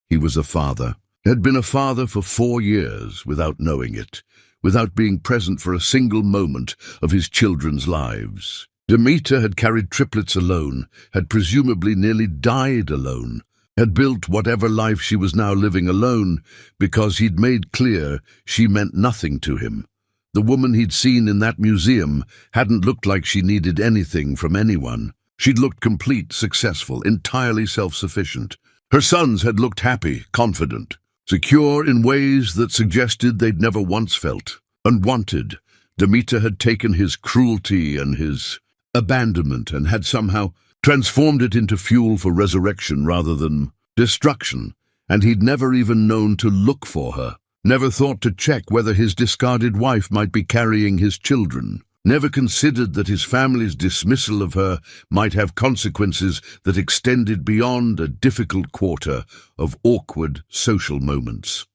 He was a father. Had been a father for 4 years without knowing it, without being present for a single moment of his children's lives. Demeter had carried triplets alone, had presumably nearly died alone, had built whatever life she was now living alone because he'd made clear she meant nothing to him. The woman he'd seen in that museum hadn't looked like she needed anything from anyone. She'd looked complete, successful, entirely self-sufficient. Her sons had looked happy, confident, secure in ways that suggested they'd never once felt unwanted. Demeter had taken his cruelty and his abandonment and had somehow transformed it into fuel for resurrection rather than destruction, and he'd never even known to look for her. Never thought to check whether his discarded wife might be carrying his children. Never considered that his family's dismissal of her might have consequences that extended beyond a difficult quarter of awkward social moments.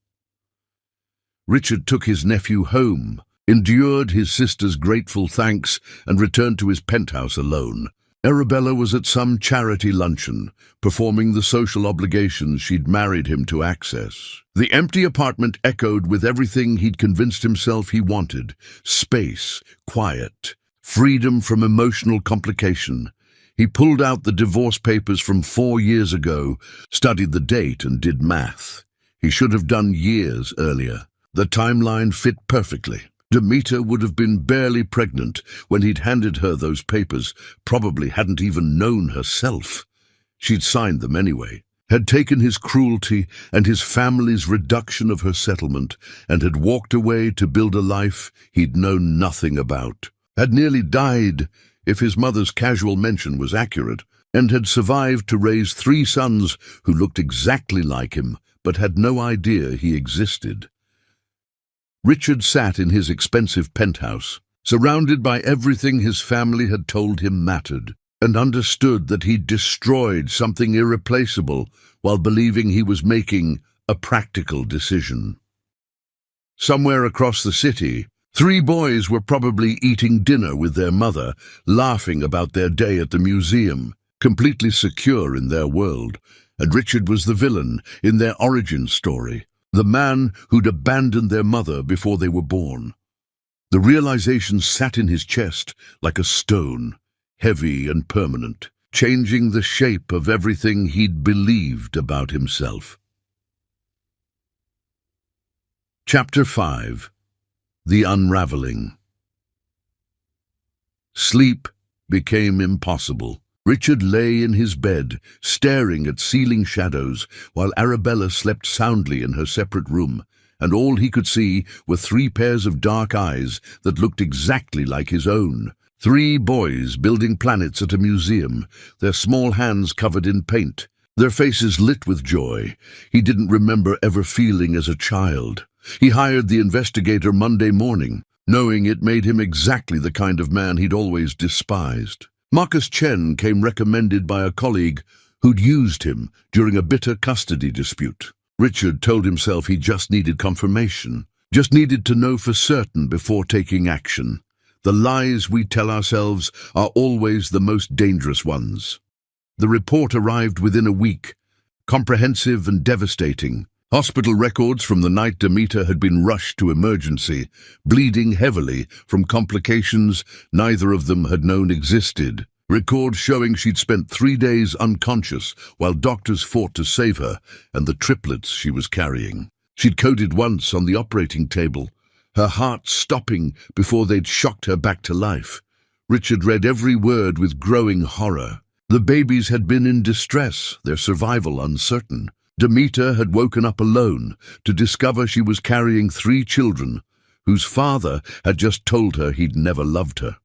Richard took his nephew home, endured his sister's grateful thanks, and returned to his penthouse alone. Arabella was at some charity luncheon, performing the social obligations she'd married him to access. The empty apartment echoed with everything he'd convinced himself he wanted: space, quiet, freedom from emotional complication. He pulled out the divorce papers from 4 years ago, studied the date, and did math. He should have done years earlier. The timeline fit perfectly. Demeter would have been barely pregnant when he'd handed her those papers, probably hadn't even known herself. She'd signed them anyway. had taken his cruelty and his family's reduction of her settlement and had walked away to build a life he'd known nothing about, had nearly died, if his mother's casual mention was accurate, and had survived to raise 3 sons who looked exactly like him but had no idea he existed. Richard sat in his expensive penthouse, surrounded by everything his family had told him mattered, and understood that he'd destroyed something irreplaceable while believing he was making a practical decision. Somewhere across the city, 3 boys were probably eating dinner with their mother, laughing about their day at the museum, completely secure in their world, and Richard was the villain in their origin story, the man who'd abandoned their mother before they were born. The realization sat in his chest like a stone, heavy and permanent, changing the shape of everything he'd believed about himself. Chapter 5. The Unraveling. Sleep became impossible. Richard lay in his bed, staring at ceiling shadows, while Arabella slept soundly in her separate room, and all he could see were 3 pairs of dark eyes that looked exactly like his own. 3 boys building planets at a museum, their small hands covered in paint, their faces lit with joy he didn't remember ever feeling as a child. He hired the investigator Monday morning, knowing it made him exactly the kind of man he'd always despised. Marcus Chen came recommended by a colleague who'd used him during a bitter custody dispute. Richard told himself he just needed confirmation, just needed to know for certain before taking action. The lies we tell ourselves are always the most dangerous ones. The report arrived within a week, comprehensive and devastating. Hospital records from the night Demeter had been rushed to emergency, bleeding heavily from complications neither of them had known existed. Records showing she'd spent 3 days unconscious while doctors fought to save her and the triplets she was carrying. She'd coded once on the operating table, her heart stopping before they'd shocked her back to life. Richard read every word with growing horror. The babies had been in distress, their survival uncertain. Demeter had woken up alone to discover she was carrying 3 children, whose father had just told her he'd never loved her.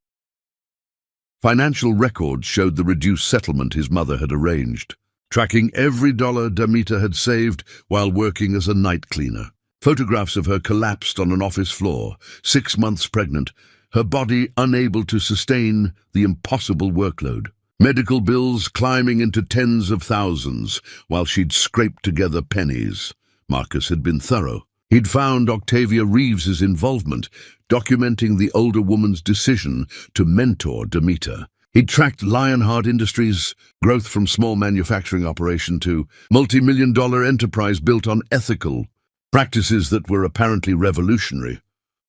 Financial records showed the reduced settlement his mother had arranged, tracking every dollar Demeter had saved while working as a night cleaner. Photographs of her collapsed on an office floor, 6 months pregnant, her body unable to sustain the impossible workload. Medical bills climbing into tens of thousands while she'd scraped together pennies. Marcus had been thorough. He'd found Octavia Reeves's involvement, documenting the older woman's decision to mentor Demeter. He'd tracked Lionheart Industries' growth from small manufacturing operation to multi-million-dollar enterprise built on ethical practices that were apparently revolutionary.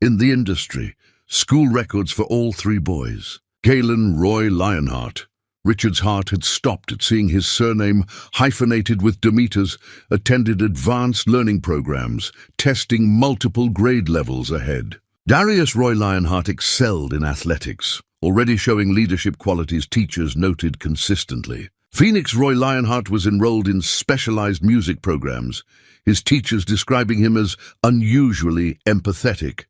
In the industry, school records for all 3 boys. Galen Roy Lionheart. Richard's heart had stopped at seeing his surname hyphenated with Demeter's, attended advanced learning programs, testing multiple grade levels ahead. Darius Roy Lionheart excelled in athletics, already showing leadership qualities teachers noted consistently. Phoenix Roy Lionheart was enrolled in specialized music programs, his teachers describing him as unusually empathetic.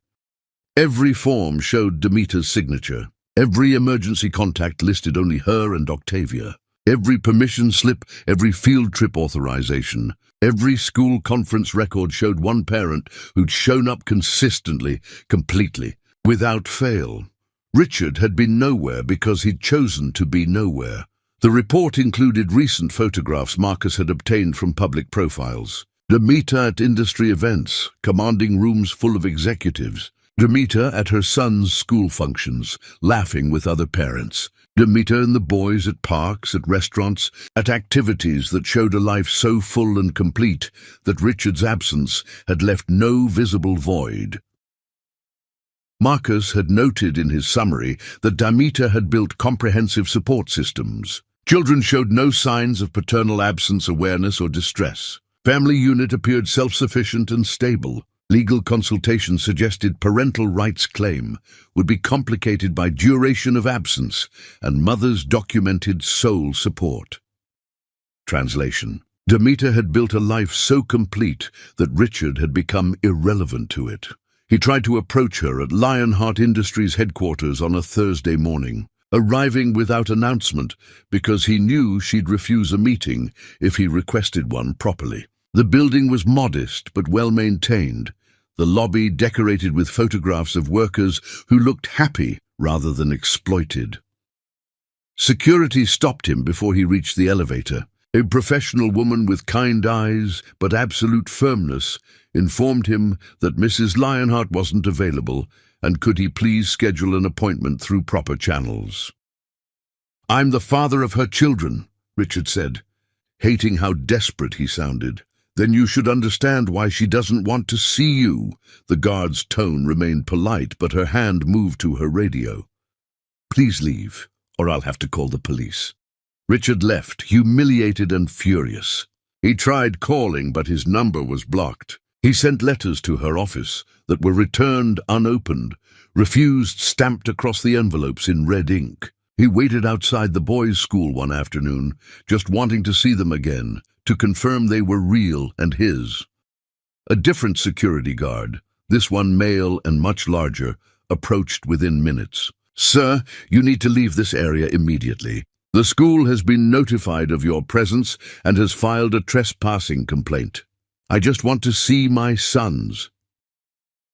Every form showed Demeter's signature. Every emergency contact listed only her and Octavia. Every permission slip, every field trip authorization, every school conference record showed one parent who'd shown up consistently, completely, without fail. Richard had been nowhere because he'd chosen to be nowhere. The report included recent photographs Marcus had obtained from public profiles. Demeter at industry events, commanding rooms full of executives. Demeter at her son's school functions, laughing with other parents. Demeter and the boys at parks, at restaurants, at activities that showed a life so full and complete that Richard's absence had left no visible void. Marcus had noted in his summary that Demeter had built comprehensive support systems. Children showed no signs of paternal absence, awareness, or distress. Family unit appeared self-sufficient and stable. Legal consultation suggested parental rights claim would be complicated by duration of absence and mother's documented sole support. Translation. Demeter had built a life so complete that Richard had become irrelevant to it. He tried to approach her at Lionheart Industries headquarters on a Thursday morning, arriving without announcement because he knew she'd refuse a meeting if he requested one properly. The building was modest but well-maintained, the lobby decorated with photographs of workers who looked happy rather than exploited. Security stopped him before he reached the elevator. A professional woman with kind eyes but absolute firmness informed him that Mrs. Lionheart wasn't available and could he please schedule an appointment through proper channels. "I'm the father of her children," Richard said, hating how desperate he sounded. "Then you should understand why she doesn't want to see you." The guard's tone remained polite, but her hand moved to her radio. "Please leave, or I'll have to call the police." Richard left, humiliated and furious. He tried calling, but his number was blocked. He sent letters to her office that were returned unopened, refused stamped across the envelopes in red ink. He waited outside the boys' school one afternoon, just wanting to see them again, to confirm they were real and his. A different security guard, this one male and much larger, approached within minutes. "Sir, you need to leave this area immediately. The school has been notified of your presence and has filed a trespassing complaint. I just want to see my sons."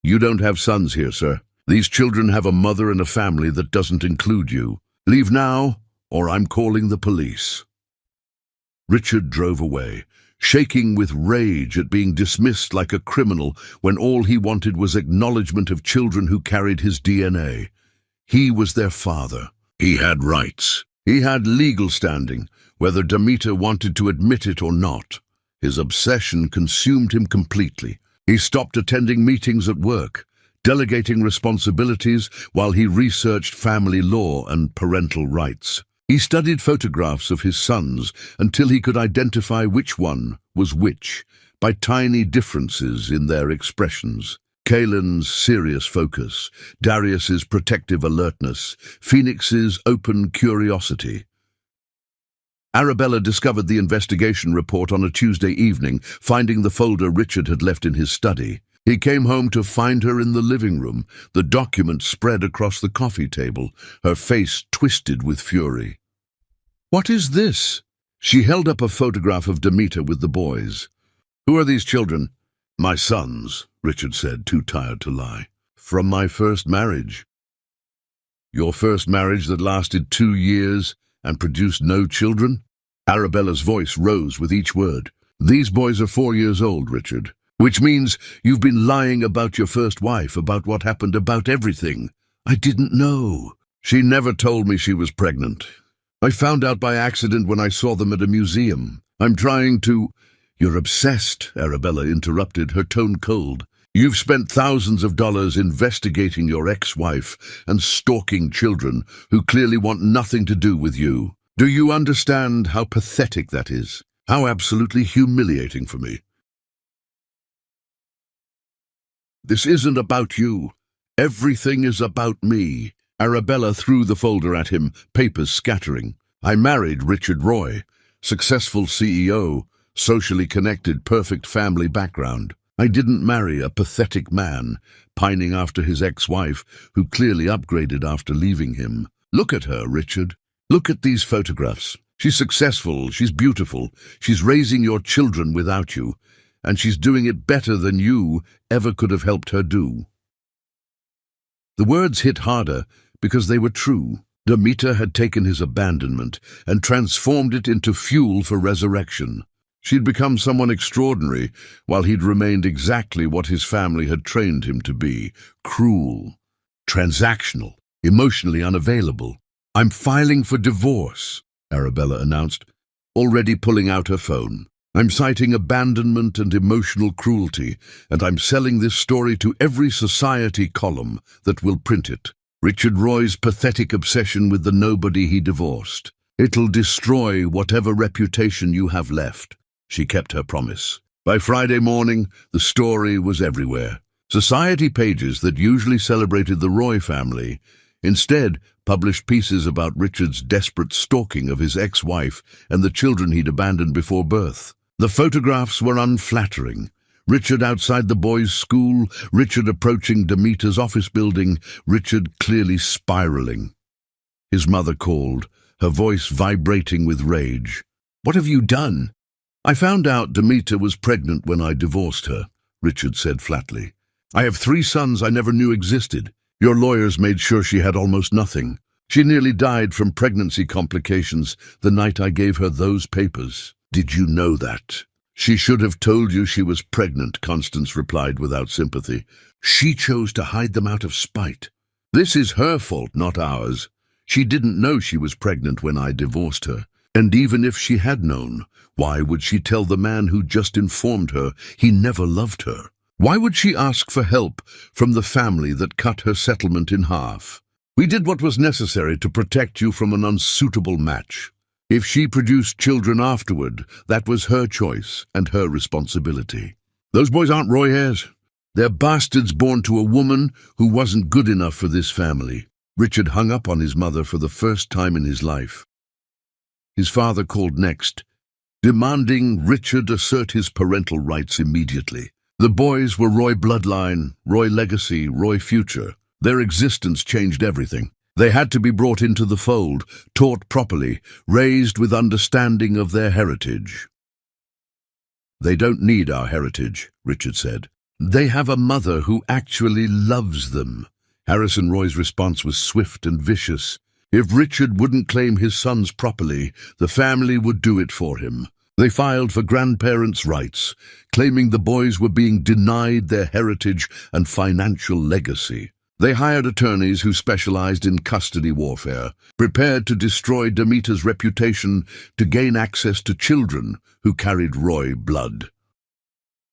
"You don't have sons here, sir. These children have a mother and a family that doesn't include you. Leave now, or I'm calling the police." Richard drove away, shaking with rage at being dismissed like a criminal when all he wanted was acknowledgement of children who carried his DNA. He was their father. He had rights. He had legal standing, whether Demeter wanted to admit it or not. His obsession consumed him completely. He stopped attending meetings at work, delegating responsibilities while he researched family law and parental rights. He studied photographs of his sons until he could identify which one was which by tiny differences in their expressions. Kaelin's serious focus, Darius's protective alertness, Phoenix's open curiosity. Arabella discovered the investigation report on a Tuesday evening, finding the folder Richard had left in his study. He came home to find her in the living room, the document spread across the coffee table, her face twisted with fury. "What is this?" She held up a photograph of Demeter with the boys. "Who are these children?" "My sons," Richard said, too tired to lie. "From my first marriage." "Your first marriage that lasted 2 years and produced no children?" Arabella's voice rose with each word. "These boys are 4 years old, Richard. Which means you've been lying about your first wife, about what happened, about everything." "I didn't know." "She never told me she was pregnant. I found out by accident when I saw them at a museum. I'm trying to—" "You're obsessed," Arabella interrupted, her tone cold. "You've spent thousands of dollars investigating your ex-wife and stalking children who clearly want nothing to do with you. Do you understand how pathetic that is? How absolutely humiliating for me? This isn't about you. Everything is about me." Arabella threw the folder at him, papers scattering. "I married Richard Roy, successful CEO, socially connected, perfect family background. I didn't marry a pathetic man, pining after his ex-wife, who clearly upgraded after leaving him. Look at her, Richard. Look at these photographs. She's successful, she's beautiful, she's raising your children without you, and she's doing it better than you ever could have helped her do." The words hit harder because they were true. Demeter had taken his abandonment and transformed it into fuel for resurrection. She'd become someone extraordinary, while he'd remained exactly what his family had trained him to be: cruel, transactional, emotionally unavailable. "I'm filing for divorce," Arabella announced, already pulling out her phone. "I'm citing abandonment and emotional cruelty, and I'm selling this story to every society column that will print it. Richard Roy's pathetic obsession with the nobody he divorced. It'll destroy whatever reputation you have left." She kept her promise. By Friday morning, the story was everywhere. Society pages that usually celebrated the Roy family instead published pieces about Richard's desperate stalking of his ex-wife and the children he'd abandoned before birth. The photographs were unflattering. Richard outside the boys' school, Richard approaching Demeter's office building, Richard clearly spiraling. His mother called, her voice vibrating with rage. "What have you done?" "I found out Demeter was pregnant when I divorced her," Richard said flatly. "I have 3 sons I never knew existed. Your lawyers made sure she had almost nothing. She nearly died from pregnancy complications the night I gave her those papers." "Did you know that?" "She should have told you she was pregnant," Constance replied without sympathy. "She chose to hide them out of spite. This is her fault, not ours. She didn't know she was pregnant when I divorced her. And even if she had known, why would she tell the man who just informed her he never loved her? Why would she ask for help from the family that cut her settlement in half? We did what was necessary to protect you from an unsuitable match. If she produced children afterward, that was her choice and her responsibility. Those boys aren't Roy heirs. They're bastards born to a woman who wasn't good enough for this family." Richard hung up on his mother for the first time in his life. His father called next, demanding Richard assert his parental rights immediately. The boys were Roy bloodline, Roy legacy, Roy future. Their existence changed everything. They had to be brought into the fold, taught properly, raised with understanding of their heritage. "They don't need our heritage," Richard said. "They have a mother who actually loves them." Harrison Roy's response was swift and vicious. If Richard wouldn't claim his sons properly, the family would do it for him. They filed for grandparents' rights, claiming the boys were being denied their heritage and financial legacy. They hired attorneys who specialized in custody warfare, prepared to destroy Demeter's reputation to gain access to children who carried Roy blood.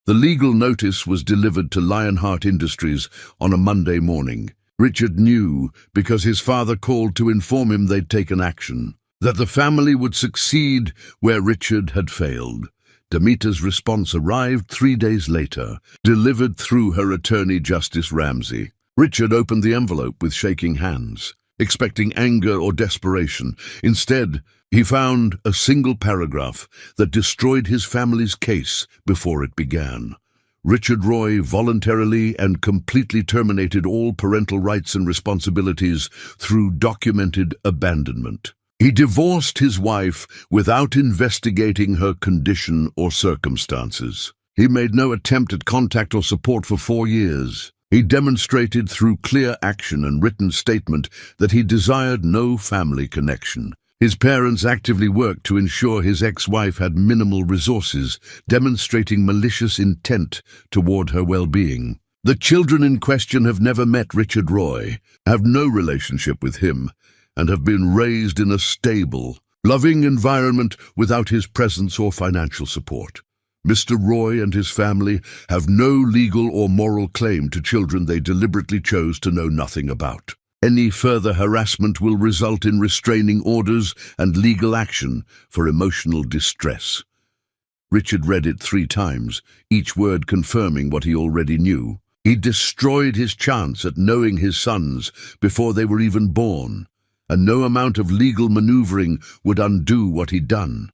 The legal notice was delivered to Lionheart Industries on a Monday morning. Richard knew, because his father called to inform him they'd taken action, that the family would succeed where Richard had failed. Demeter's response arrived 3 days later, delivered through her attorney Justice Ramsey. Richard opened the envelope with shaking hands, expecting anger or desperation. Instead, he found a single paragraph that destroyed his family's case before it began. Richard Roy voluntarily and completely terminated all parental rights and responsibilities through documented abandonment. He divorced his wife without investigating her condition or circumstances. He made no attempt at contact or support for 4 years. He demonstrated through clear action and written statement that he desired no family connection. His parents actively worked to ensure his ex-wife had minimal resources, demonstrating malicious intent toward her well-being. The children in question have never met Richard Roy, have no relationship with him, and have been raised in a stable, loving environment without his presence or financial support. Mr. Roy and his family have no legal or moral claim to children they deliberately chose to know nothing about. Any further harassment will result in restraining orders and legal action for emotional distress. Richard read it 3 times, each word confirming what he already knew. He destroyed his chance at knowing his sons before they were even born, and no amount of legal maneuvering would undo what he'd done.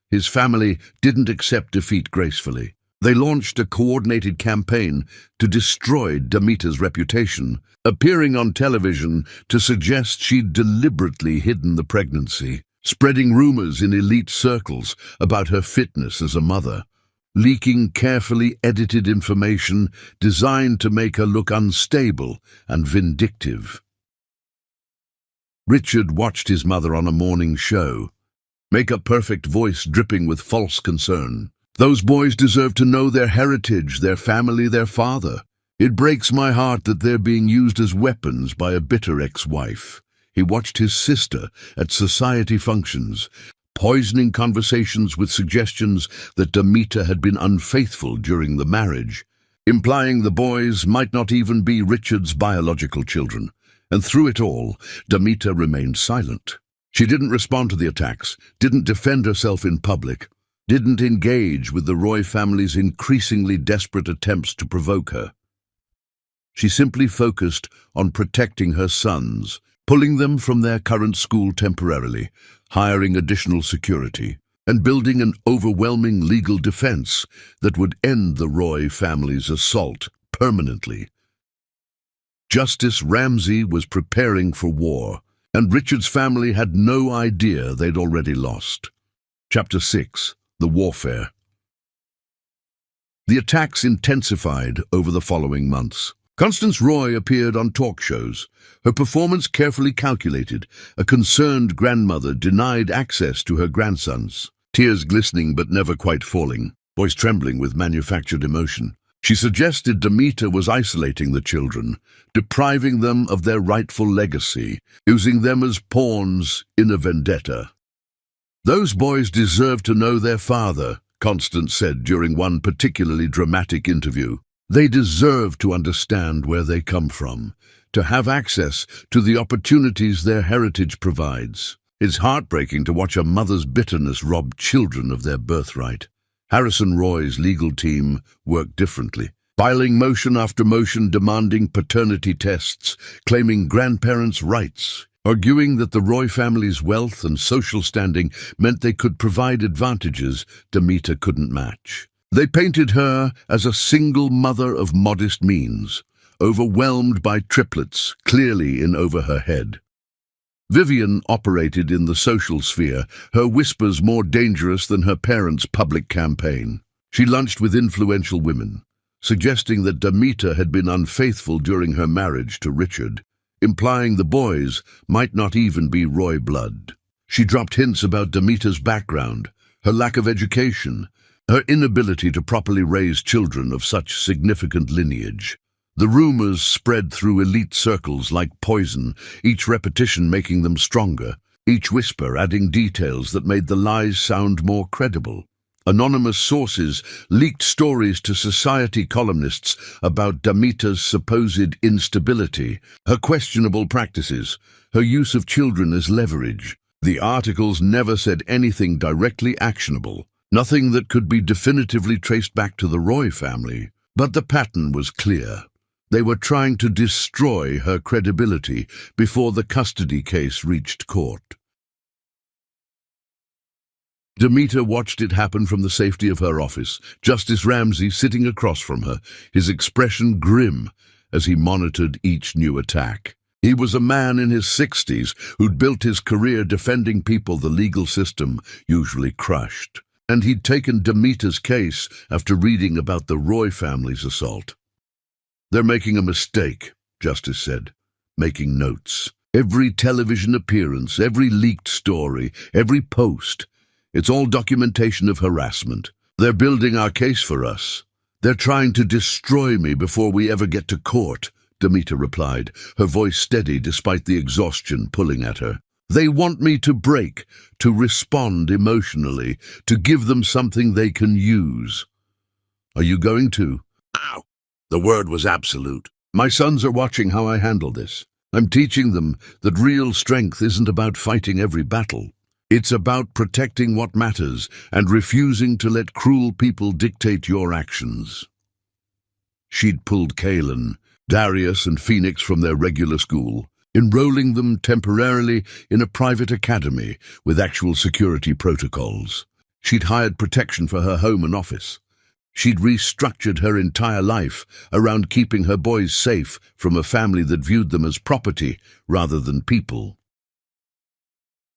His family didn't accept defeat gracefully. They launched a coordinated campaign to destroy Demeter's reputation, appearing on television to suggest she'd deliberately hidden the pregnancy, spreading rumors in elite circles about her fitness as a mother, leaking carefully edited information designed to make her look unstable and vindictive. Richard watched his mother on a morning show, make a perfect voice dripping with false concern. Those boys deserve to know their heritage, their family, their father. It breaks my heart that they're being used as weapons by a bitter ex-wife. He watched his sister at society functions, poisoning conversations with suggestions that Demeter had been unfaithful during the marriage, implying the boys might not even be Richard's biological children. And through it all, Demeter remained silent. She didn't respond to the attacks, didn't defend herself in public, didn't engage with the Roy family's increasingly desperate attempts to provoke her. She simply focused on protecting her sons, pulling them from their current school temporarily, hiring additional security, and building an overwhelming legal defense that would end the Roy family's assault permanently. Justice Ramsey was preparing for war, and Richard's family had no idea they'd already lost. Chapter 6. The Warfare. The attacks intensified over the following months. Constance Roy appeared on talk shows, her performance carefully calculated, a concerned grandmother denied access to her grandsons, tears glistening but never quite falling, voice trembling with manufactured emotion. She suggested Demeter was isolating the children, depriving them of their rightful legacy, using them as pawns in a vendetta. "Those boys deserve to know their father," Constance said during one particularly dramatic interview. "They deserve to understand where they come from, to have access to the opportunities their heritage provides. It's heartbreaking to watch a mother's bitterness rob children of their birthright." Harrison Roy's legal team worked differently, filing motion after motion demanding paternity tests, claiming grandparents' rights, arguing that the Roy family's wealth and social standing meant they could provide advantages Demeter couldn't match. They painted her as a single mother of modest means, overwhelmed by triplets clearly in over her head. Vivian operated in the social sphere, her whispers more dangerous than her parents' public campaign. She lunched with influential women, suggesting that Demeter had been unfaithful during her marriage to Richard, implying the boys might not even be Roy blood. She dropped hints about Demeter's background, her lack of education, her inability to properly raise children of such significant lineage. The rumors spread through elite circles like poison, each repetition making them stronger, each whisper adding details that made the lies sound more credible. Anonymous sources leaked stories to society columnists about Demeter's supposed instability, her questionable practices, her use of children as leverage. The articles never said anything directly actionable, nothing that could be definitively traced back to the Roy family, but the pattern was clear. They were trying to destroy her credibility before the custody case reached court. Demeter watched it happen from the safety of her office, Justice Ramsey sitting across from her, his expression grim as he monitored each new attack. He was a man in his 60s who'd built his career defending people the legal system usually crushed, and he'd taken Demeter's case after reading about the Roy family's assault. "They're making a mistake," Justice said, making notes. "Every television appearance, every leaked story, every post, it's all documentation of harassment. They're building our case for us. They're trying to destroy me before we ever get to court," Demeter replied, her voice steady despite the exhaustion pulling at her. "They want me to break, to respond emotionally, to give them something they can use. Are you going to?" Ow! The word was absolute. "My sons are watching how I handle this. I'm teaching them that real strength isn't about fighting every battle. It's about protecting what matters and refusing to let cruel people dictate your actions." She'd pulled Kaylin, Darius and Phoenix from their regular school, enrolling them temporarily in a private academy with actual security protocols. She'd hired protection for her home and office. She'd restructured her entire life around keeping her boys safe from a family that viewed them as property rather than people.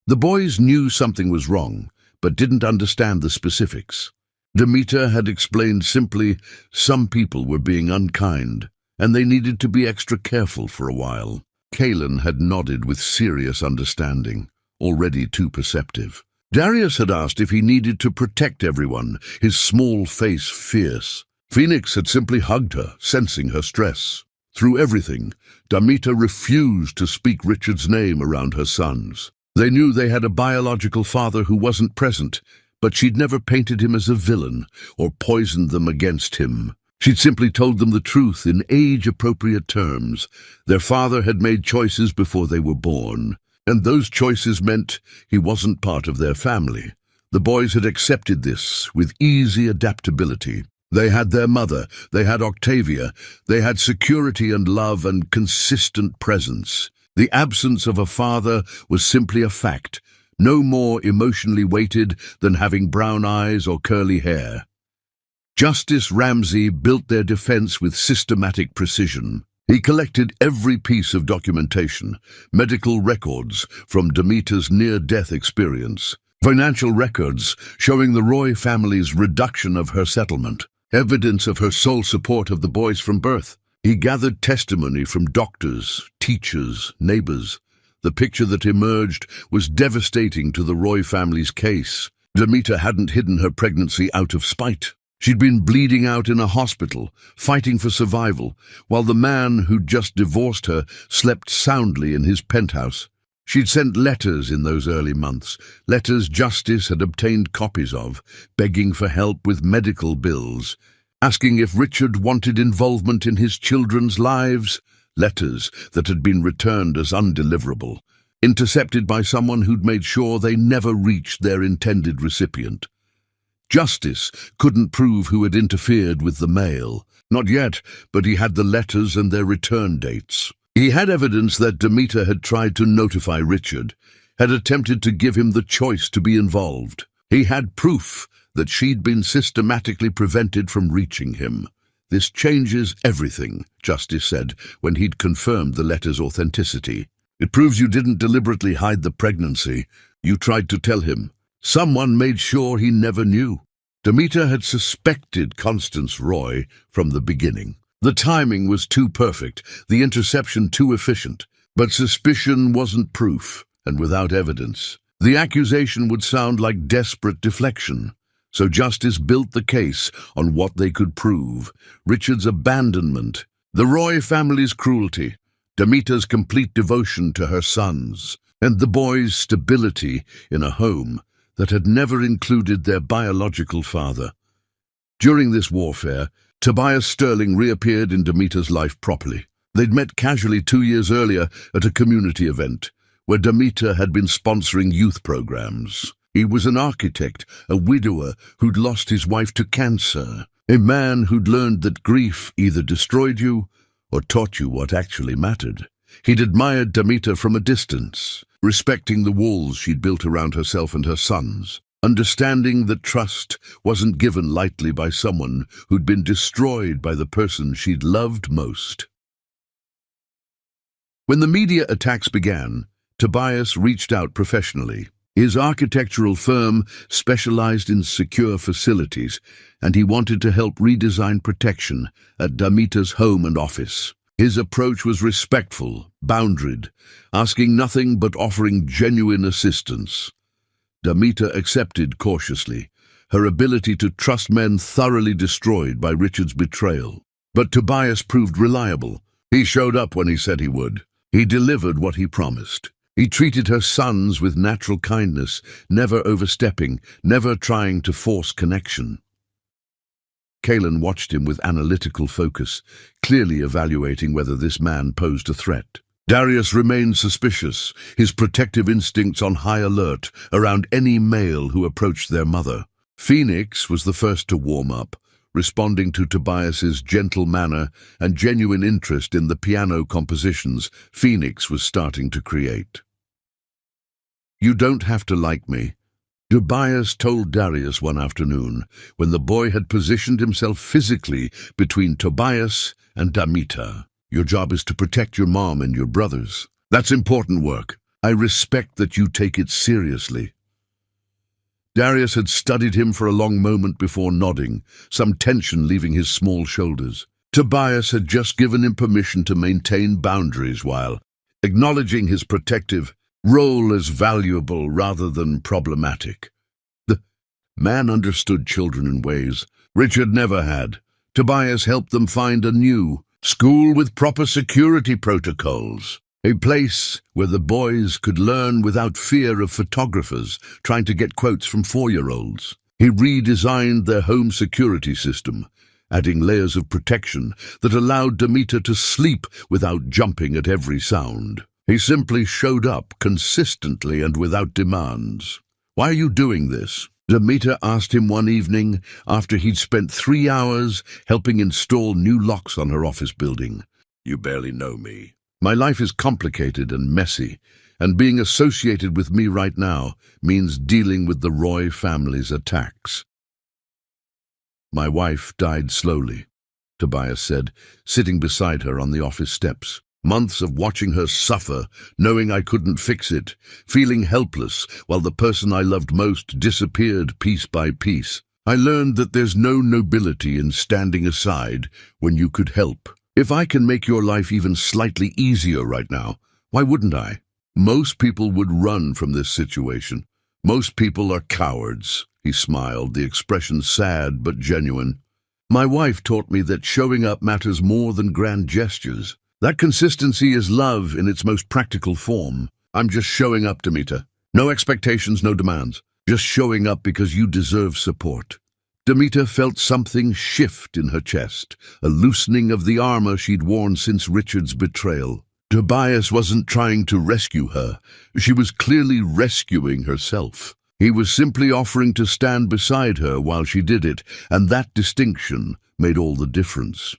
The boys knew something was wrong, but didn't understand the specifics. Demeter had explained simply, some people were being unkind, and they needed to be extra careful for a while. Kaylin had nodded with serious understanding, already too perceptive. Darius had asked if he needed to protect everyone, his small face fierce. Phoenix had simply hugged her, sensing her stress. Through everything, Demeter refused to speak Richard's name around her sons. They knew they had a biological father who wasn't present, but she'd never painted him as a villain or poisoned them against him. She'd simply told them the truth in age-appropriate terms. Their father had made choices before they were born, and those choices meant he wasn't part of their family. The boys had accepted this with easy adaptability. They had their mother, they had Octavia, they had security and love and consistent presence. The absence of a father was simply a fact, no more emotionally weighted than having brown eyes or curly hair. Justice Ramsey built their defense with systematic precision. He collected every piece of documentation, medical records from Demeter's near-death experience, financial records showing the Roy family's reduction of her settlement, evidence of her sole support of the boys from birth. He gathered testimony from doctors, teachers, neighbors. The picture that emerged was devastating to the Roy family's case. Demeter hadn't hidden her pregnancy out of spite. She'd been bleeding out in a hospital, fighting for survival, while the man who'd just divorced her slept soundly in his penthouse. She'd sent letters in those early months, letters Justice had obtained copies of, begging for help with medical bills, asking if Richard wanted involvement in his children's lives, letters that had been returned as undeliverable, intercepted by someone who'd made sure they never reached their intended recipient. Justice couldn't prove who had interfered with the mail. Not yet, but he had the letters and their return dates. He had evidence that Demeter had tried to notify Richard, had attempted to give him the choice to be involved. He had proof that she'd been systematically prevented from reaching him. "This changes everything," Justice said when he'd confirmed the letter's authenticity. "It proves you didn't deliberately hide the pregnancy. You tried to tell him. Someone made sure he never knew." Demeter had suspected Constance Roy from the beginning. The timing was too perfect, the interception too efficient. But suspicion wasn't proof, and without evidence, the accusation would sound like desperate deflection. So Justice built the case on what they could prove: Richard's abandonment, the Roy family's cruelty, Demeter's complete devotion to her sons, and the boys' stability in a home that had never included their biological father. During this warfare, Tobias Sterling reappeared in Demeter's life properly. They'd met casually 2 years earlier at a community event, where Demeter had been sponsoring youth programs. He was an architect, a widower who'd lost his wife to cancer, a man who'd learned that grief either destroyed you or taught you what actually mattered. He'd admired Demeter from a distance, respecting the walls she'd built around herself and her sons, understanding that trust wasn't given lightly by someone who'd been destroyed by the person she'd loved most. When the media attacks began, Tobias reached out professionally. His architectural firm specialized in secure facilities, and he wanted to help redesign protection at Demeter's home and office. His approach was respectful, boundaried, asking nothing but offering genuine assistance. Demeter accepted cautiously, her ability to trust men thoroughly destroyed by Richard's betrayal. But Tobias proved reliable. He showed up when he said he would. He delivered what he promised. He treated her sons with natural kindness, never overstepping, never trying to force connection. Kaylin watched him with analytical focus, clearly evaluating whether this man posed a threat. Darius remained suspicious, his protective instincts on high alert around any male who approached their mother. Phoenix was the first to warm up, responding to Tobias's gentle manner and genuine interest in the piano compositions Phoenix was starting to create. "You don't have to like me," Tobias told Darius one afternoon, when the boy had positioned himself physically between Tobias and Demeter. "Your job is to protect your mom and your brothers. That's important work. I respect that you take it seriously." Darius had studied him for a long moment before nodding, some tension leaving his small shoulders. Tobias had just given him permission to maintain boundaries while acknowledging his protective role as valuable rather than problematic. The man understood children in ways Richard never had. Tobias helped them find a new school with proper security protocols, a place where the boys could learn without fear of photographers trying to get quotes from 4-year-olds. He redesigned their home security system, adding layers of protection that allowed Demeter to sleep without jumping at every sound. He simply showed up consistently and without demands. "Why are you doing this?" Demeter asked him one evening after he'd spent 3 hours helping install new locks on her office building. "You barely know me. My life is complicated and messy, and being associated with me right now means dealing with the Roy family's attacks. My wife died slowly, Tobias said, sitting beside her on the office steps. Months of watching her suffer, knowing I couldn't fix it, feeling helpless while the person I loved most disappeared piece by piece. I learned that there's no nobility in standing aside when you could help. If I can make your life even slightly easier right now, why wouldn't I? Most people would run from this situation. Most people are cowards, he smiled, the expression sad but genuine. My wife taught me that showing up matters more than grand gestures. That consistency is love in its most practical form. I'm just showing up, Demeter. No expectations, no demands. Just showing up because you deserve support. Demeter felt something shift in her chest, a loosening of the armor she'd worn since Richard's betrayal. Tobias wasn't trying to rescue her. She was clearly rescuing herself. He was simply offering to stand beside her while she did it, and that distinction made all the difference.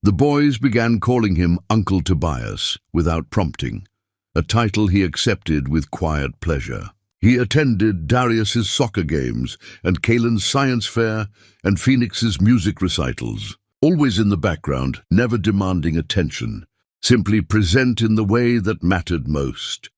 The boys began calling him Uncle Tobias without prompting, a title he accepted with quiet pleasure. He attended Darius's soccer games and Kaylin's science fair and Phoenix's music recitals, always in the background, never demanding attention, simply present in the way that mattered most.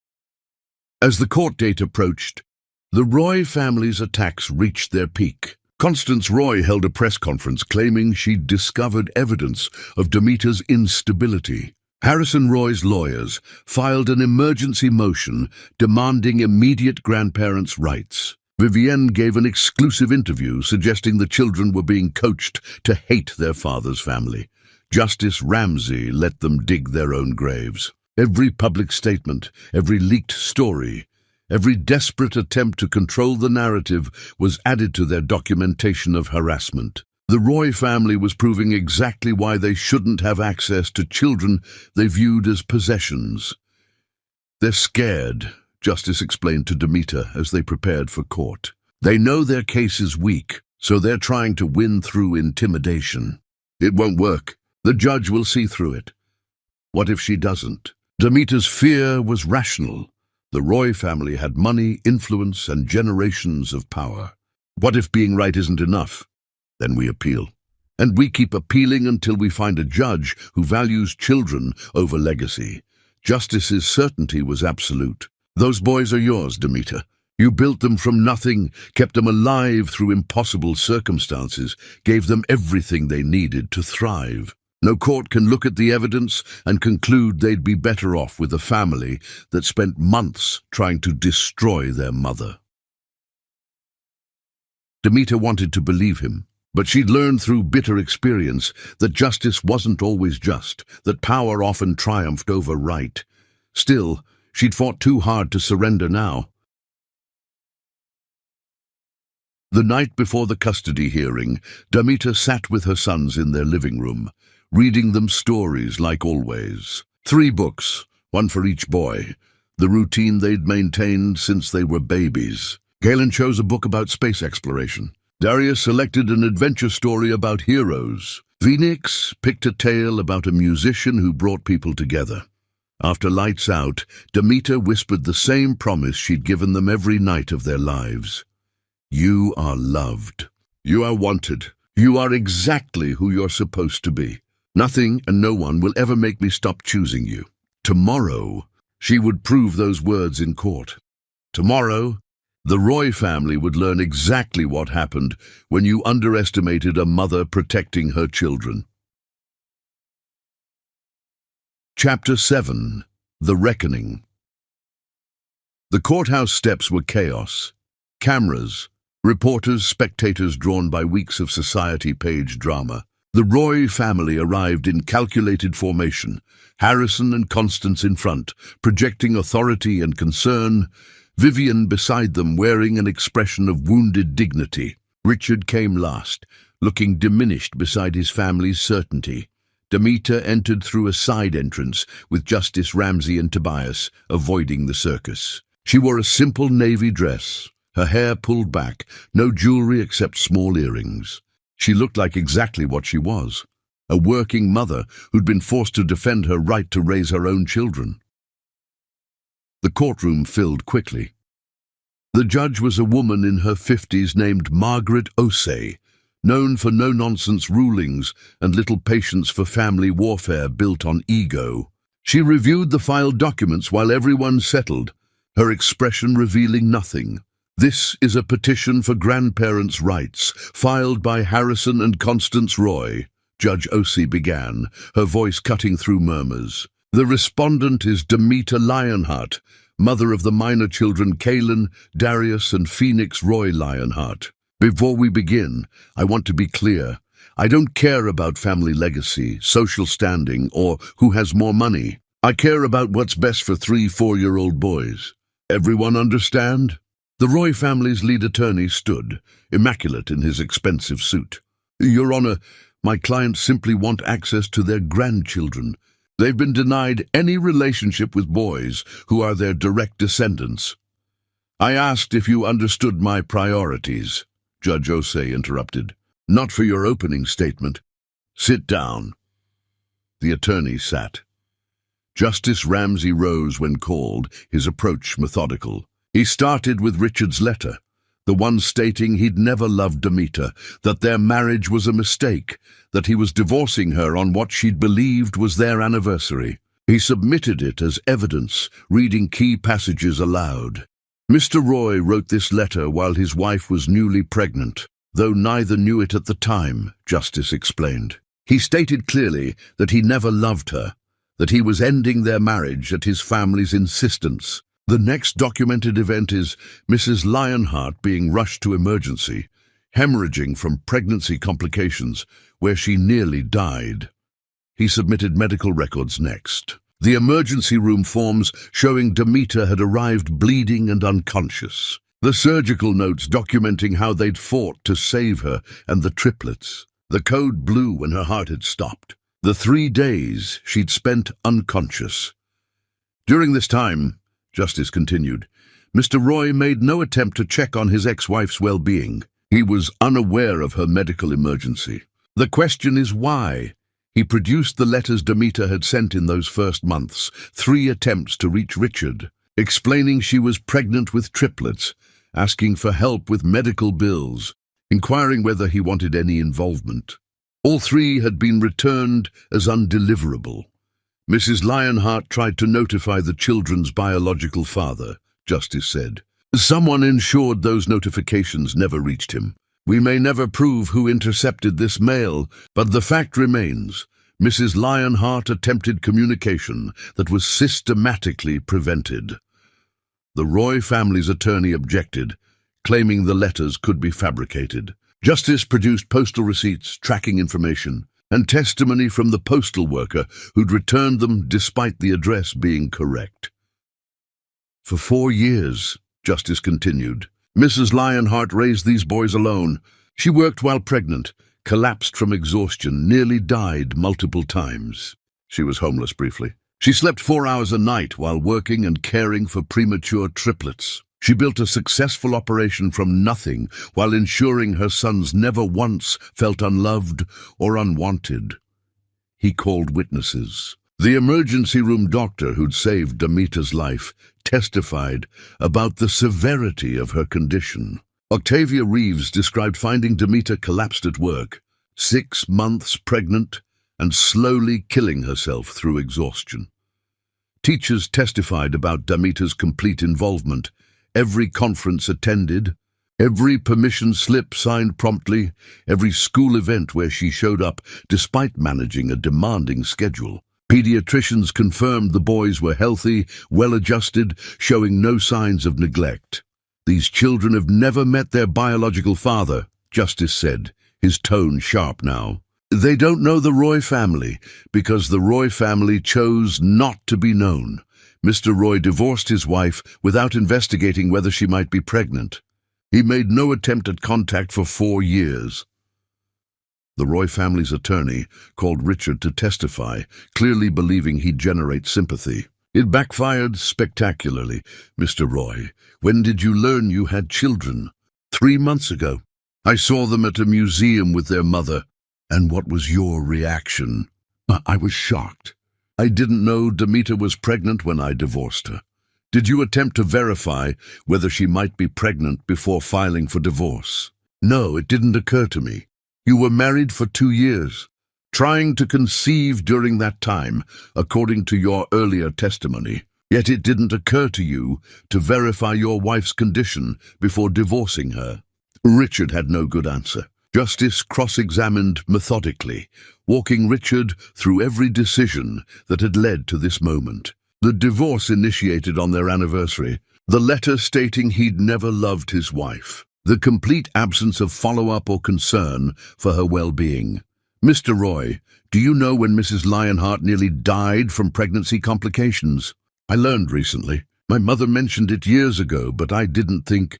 As the court date approached, the Roy family's attacks reached their peak. Constance Roy held a press conference claiming she'd discovered evidence of Demeter's instability. Harrison Roy's lawyers filed an emergency motion demanding immediate grandparents' rights. Vivienne gave an exclusive interview suggesting the children were being coached to hate their father's family. Justice Ramsey let them dig their own graves. Every public statement, every leaked story, every desperate attempt to control the narrative was added to their documentation of harassment. The Roy family was proving exactly why they shouldn't have access to children they viewed as possessions. They're scared, Justice explained to Demeter as they prepared for court. They know their case is weak, so they're trying to win through intimidation. It won't work. The judge will see through it. What if she doesn't? Demeter's fear was rational. The Roy family had money, influence, and generations of power. What if being right isn't enough? Then we appeal. And we keep appealing until we find a judge who values children over legacy. Justice's certainty was absolute. Those boys are yours, Demeter. You built them from nothing, kept them alive through impossible circumstances, gave them everything they needed to thrive. No court can look at the evidence and conclude they'd be better off with a family that spent months trying to destroy their mother. Demeter wanted to believe him, but she'd learned through bitter experience that justice wasn't always just, that power often triumphed over right. Still, she'd fought too hard to surrender now. The night before the custody hearing, Demeter sat with her sons in their living room, reading them stories like always. 3 books, one for each boy, the routine they'd maintained since they were babies. Galen chose a book about space exploration. Darius selected an adventure story about heroes. Phoenix picked a tale about a musician who brought people together. After lights out, Demeter whispered the same promise she'd given them every night of their lives. You are loved. You are wanted. You are exactly who you're supposed to be. Nothing and no one will ever make me stop choosing you. Tomorrow, she would prove those words in court. Tomorrow, the Roy family would learn exactly what happened when you underestimated a mother protecting her children. Chapter 7. The Reckoning. The courthouse steps were chaos. Cameras, reporters, spectators drawn by weeks of society-page drama. The Roy family arrived in calculated formation, Harrison and Constance in front, projecting authority and concern, Vivienne beside them wearing an expression of wounded dignity. Richard came last, looking diminished beside his family's certainty. Demeter entered through a side entrance with Justice Ramsey and Tobias, avoiding the circus. She wore a simple navy dress, her hair pulled back, no jewelry except small earrings. She looked like exactly what she was, a working mother who'd been forced to defend her right to raise her own children. The courtroom filled quickly. The judge was a woman in her 50s named Margaret Osei, known for no-nonsense rulings and little patience for family warfare built on ego. She reviewed the filed documents while everyone settled, her expression revealing nothing. "This is a petition for grandparents' rights, filed by Harrison and Constance Roy," Judge Osei began, her voice cutting through murmurs. "The respondent is Demeter Lionheart, mother of the minor children Kaylin, Darius, and Phoenix Roy Lionheart. Before we begin, I want to be clear. I don't care about family legacy, social standing, or who has more money. I care about what's best for 3-4-year-old boys. Everyone understand?" The Roy family's lead attorney stood, immaculate in his expensive suit. "Your Honor, my clients simply want access to their grandchildren. They've been denied any relationship with boys who are their direct descendants." "I asked if you understood my priorities," Judge Osei interrupted. "Not for your opening statement. Sit down." The attorney sat. Justice Ramsey rose when called, his approach methodical. He started with Richard's letter, the one stating he'd never loved Demeter, that their marriage was a mistake, that he was divorcing her on what she'd believed was their anniversary. He submitted it as evidence, reading key passages aloud. "Mr. Roy wrote this letter while his wife was newly pregnant, though neither knew it at the time," Justice explained. "He stated clearly that he never loved her, that he was ending their marriage at his family's insistence. The next documented event is Mrs. Lionheart being rushed to emergency, hemorrhaging from pregnancy complications, where she nearly died." He submitted medical records next. The emergency room forms showing Demeter had arrived bleeding and unconscious. The surgical notes documenting how they'd fought to save her and the triplets. The code blue when her heart had stopped. The 3 days she'd spent unconscious. During this time, Justice continued, Mr. Roy made no attempt to check on his ex-wife's well-being. He was unaware of her medical emergency. The question is why? He produced the letters Demeter had sent in those first months, 3 attempts to reach Richard, explaining she was pregnant with triplets, asking for help with medical bills, inquiring whether he wanted any involvement. All 3 had been returned as undeliverable. Mrs. Lionheart tried to notify the children's biological father, Justice said. Someone ensured those notifications never reached him. We may never prove who intercepted this mail, but the fact remains. Mrs. Lionheart attempted communication that was systematically prevented. The Roy family's attorney objected, claiming the letters could be fabricated. Justice produced postal receipts, tracking information, and testimony from the postal worker who'd returned them despite the address being correct. For 4 years, Justice continued, Mrs. Lionheart raised these boys alone. She worked while pregnant, collapsed from exhaustion, nearly died multiple times. She was homeless briefly. She slept 4 hours a night while working and caring for premature triplets. She built a successful operation from nothing while ensuring her sons never once felt unloved or unwanted. He called witnesses. The emergency room doctor who'd saved Demeter's life testified about the severity of her condition. Octavia Reeves described finding Demeter collapsed at work, 6 months pregnant, and slowly killing herself through exhaustion. Teachers testified about Demeter's complete involvement, every conference attended, every permission slip signed promptly, every school event where she showed up despite managing a demanding schedule. Pediatricians confirmed the boys were healthy, well-adjusted, showing no signs of neglect. These children have never met their biological father, Justice said, his tone sharp now. They don't know the Roy family because the Roy family chose not to be known. Mr. Roy divorced his wife without investigating whether she might be pregnant. He made no attempt at contact for 4 years. The Roy family's attorney called Richard to testify, clearly believing he'd generate sympathy. It backfired spectacularly. Mr. Roy, when did you learn you had children? 3 months ago. I saw them at a museum with their mother. And what was your reaction? I was shocked. I didn't know Demeter was pregnant when I divorced her. Did you attempt to verify whether she might be pregnant before filing for divorce? No, it didn't occur to me. You were married for 2 years, trying to conceive during that time, according to your earlier testimony. Yet it didn't occur to you to verify your wife's condition before divorcing her. Richard had no good answer. Justice cross-examined methodically, walking Richard through every decision that had led to this moment. The divorce initiated on their anniversary, the letter stating he'd never loved his wife, the complete absence of follow-up or concern for her well-being. Mr. Roy, do you know when Mrs. Lionheart nearly died from pregnancy complications? I learned recently. My mother mentioned it years ago, but I didn't think.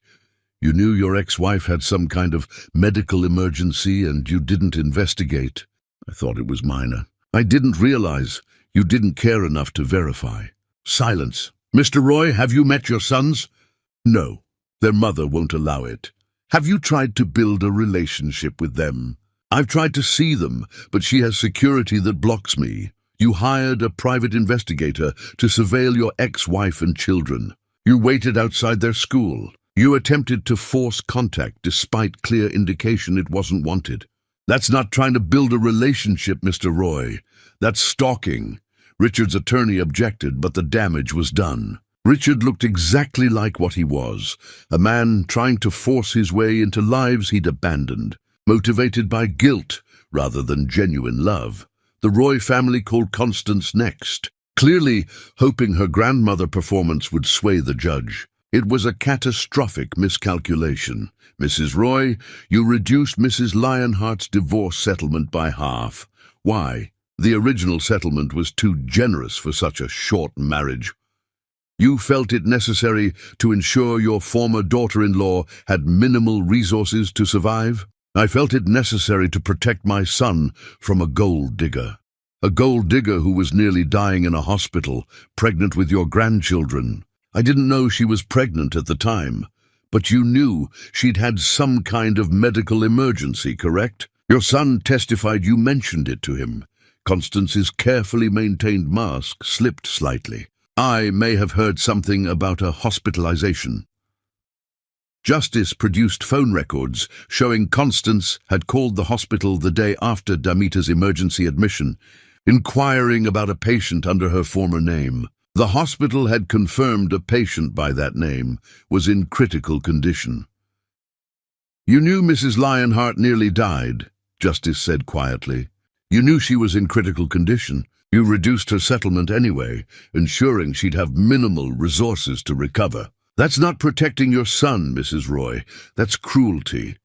You knew your ex-wife had some kind of medical emergency and you didn't investigate. I thought it was minor. I didn't realize you didn't care enough to verify. Silence. Mr. Roy, have you met your sons? No, their mother won't allow it. Have you tried to build a relationship with them? I've tried to see them, but she has security that blocks me. You hired a private investigator to surveil your ex-wife and children. You waited outside their school. You attempted to force contact despite clear indication it wasn't wanted. That's not trying to build a relationship, Mr. Roy. That's stalking. Richard's attorney objected, but the damage was done. Richard looked exactly like what he was, a man trying to force his way into lives he'd abandoned, motivated by guilt rather than genuine love. The Roy family called Constance next, clearly hoping her grandmother performance would sway the judge. It was a catastrophic miscalculation. Mrs. Roy, you reduced Mrs. Lionheart's divorce settlement by half. Why? The original settlement was too generous for such a short marriage. You felt it necessary to ensure your former daughter-in-law had minimal resources to survive? I felt it necessary to protect my son from a gold digger. A gold digger who was nearly dying in a hospital, pregnant with your grandchildren. I didn't know she was pregnant at the time, but you knew she'd had some kind of medical emergency, correct? Your son testified you mentioned it to him. Constance's carefully maintained mask slipped slightly. I may have heard something about a hospitalization. Justice produced phone records showing Constance had called the hospital the day after Damita's emergency admission, inquiring about a patient under her former name. The hospital had confirmed a patient by that name was in critical condition. You knew Mrs. Lionheart nearly died, Justice said quietly. You knew she was in critical condition. You reduced her settlement anyway, ensuring she'd have minimal resources to recover. That's not protecting your son, Mrs. Roy. That's cruelty.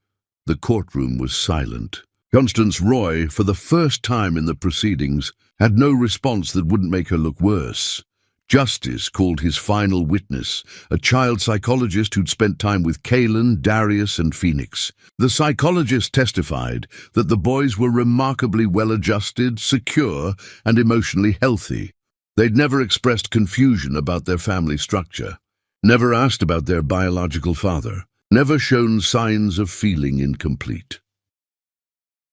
The courtroom was silent. Constance Roy, for the first time in the proceedings, had no response that wouldn't make her look worse. Justice called his final witness, a child psychologist who'd spent time with Kaylin, Darius, and Phoenix. The psychologist testified that the boys were remarkably well-adjusted, secure, and emotionally healthy. They'd never expressed confusion about their family structure, never asked about their biological father, never shown signs of feeling incomplete.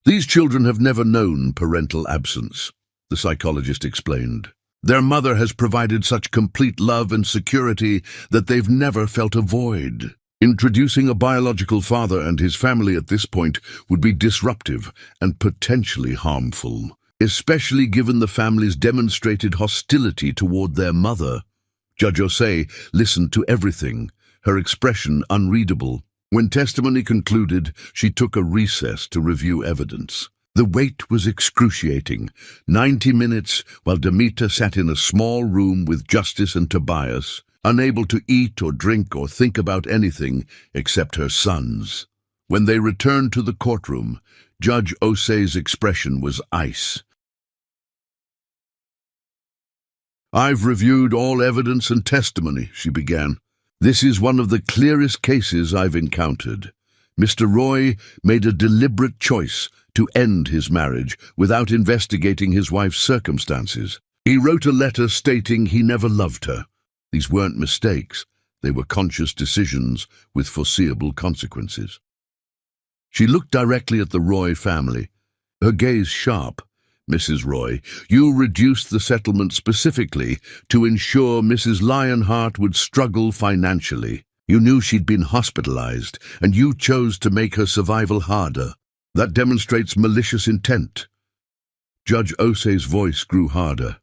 These children have never known parental absence, the psychologist explained. Their mother has provided such complete love and security that they've never felt a void. Introducing a biological father and his family at this point would be disruptive and potentially harmful, especially given the family's demonstrated hostility toward their mother. Judge Osei listened to everything, her expression unreadable. When testimony concluded, she took a recess to review evidence. The wait was excruciating. 90 minutes while Damita sat in a small room with Justice and Tobias, unable to eat or drink or think about anything except her sons. When they returned to the courtroom, Judge Osei's expression was ice. I've reviewed all evidence and testimony, she began. This is one of the clearest cases I've encountered. Mr. Roy made a deliberate choice to end his marriage without investigating his wife's circumstances. He wrote a letter stating he never loved her. These weren't mistakes. They were conscious decisions with foreseeable consequences. She looked directly at the Roy family, her gaze sharp. Mrs. Roy. You reduced the settlement specifically to ensure Mrs. Lionheart would struggle financially. You knew she'd been hospitalized, and you chose to make her survival harder. That demonstrates malicious intent. Judge Osei's voice grew harder.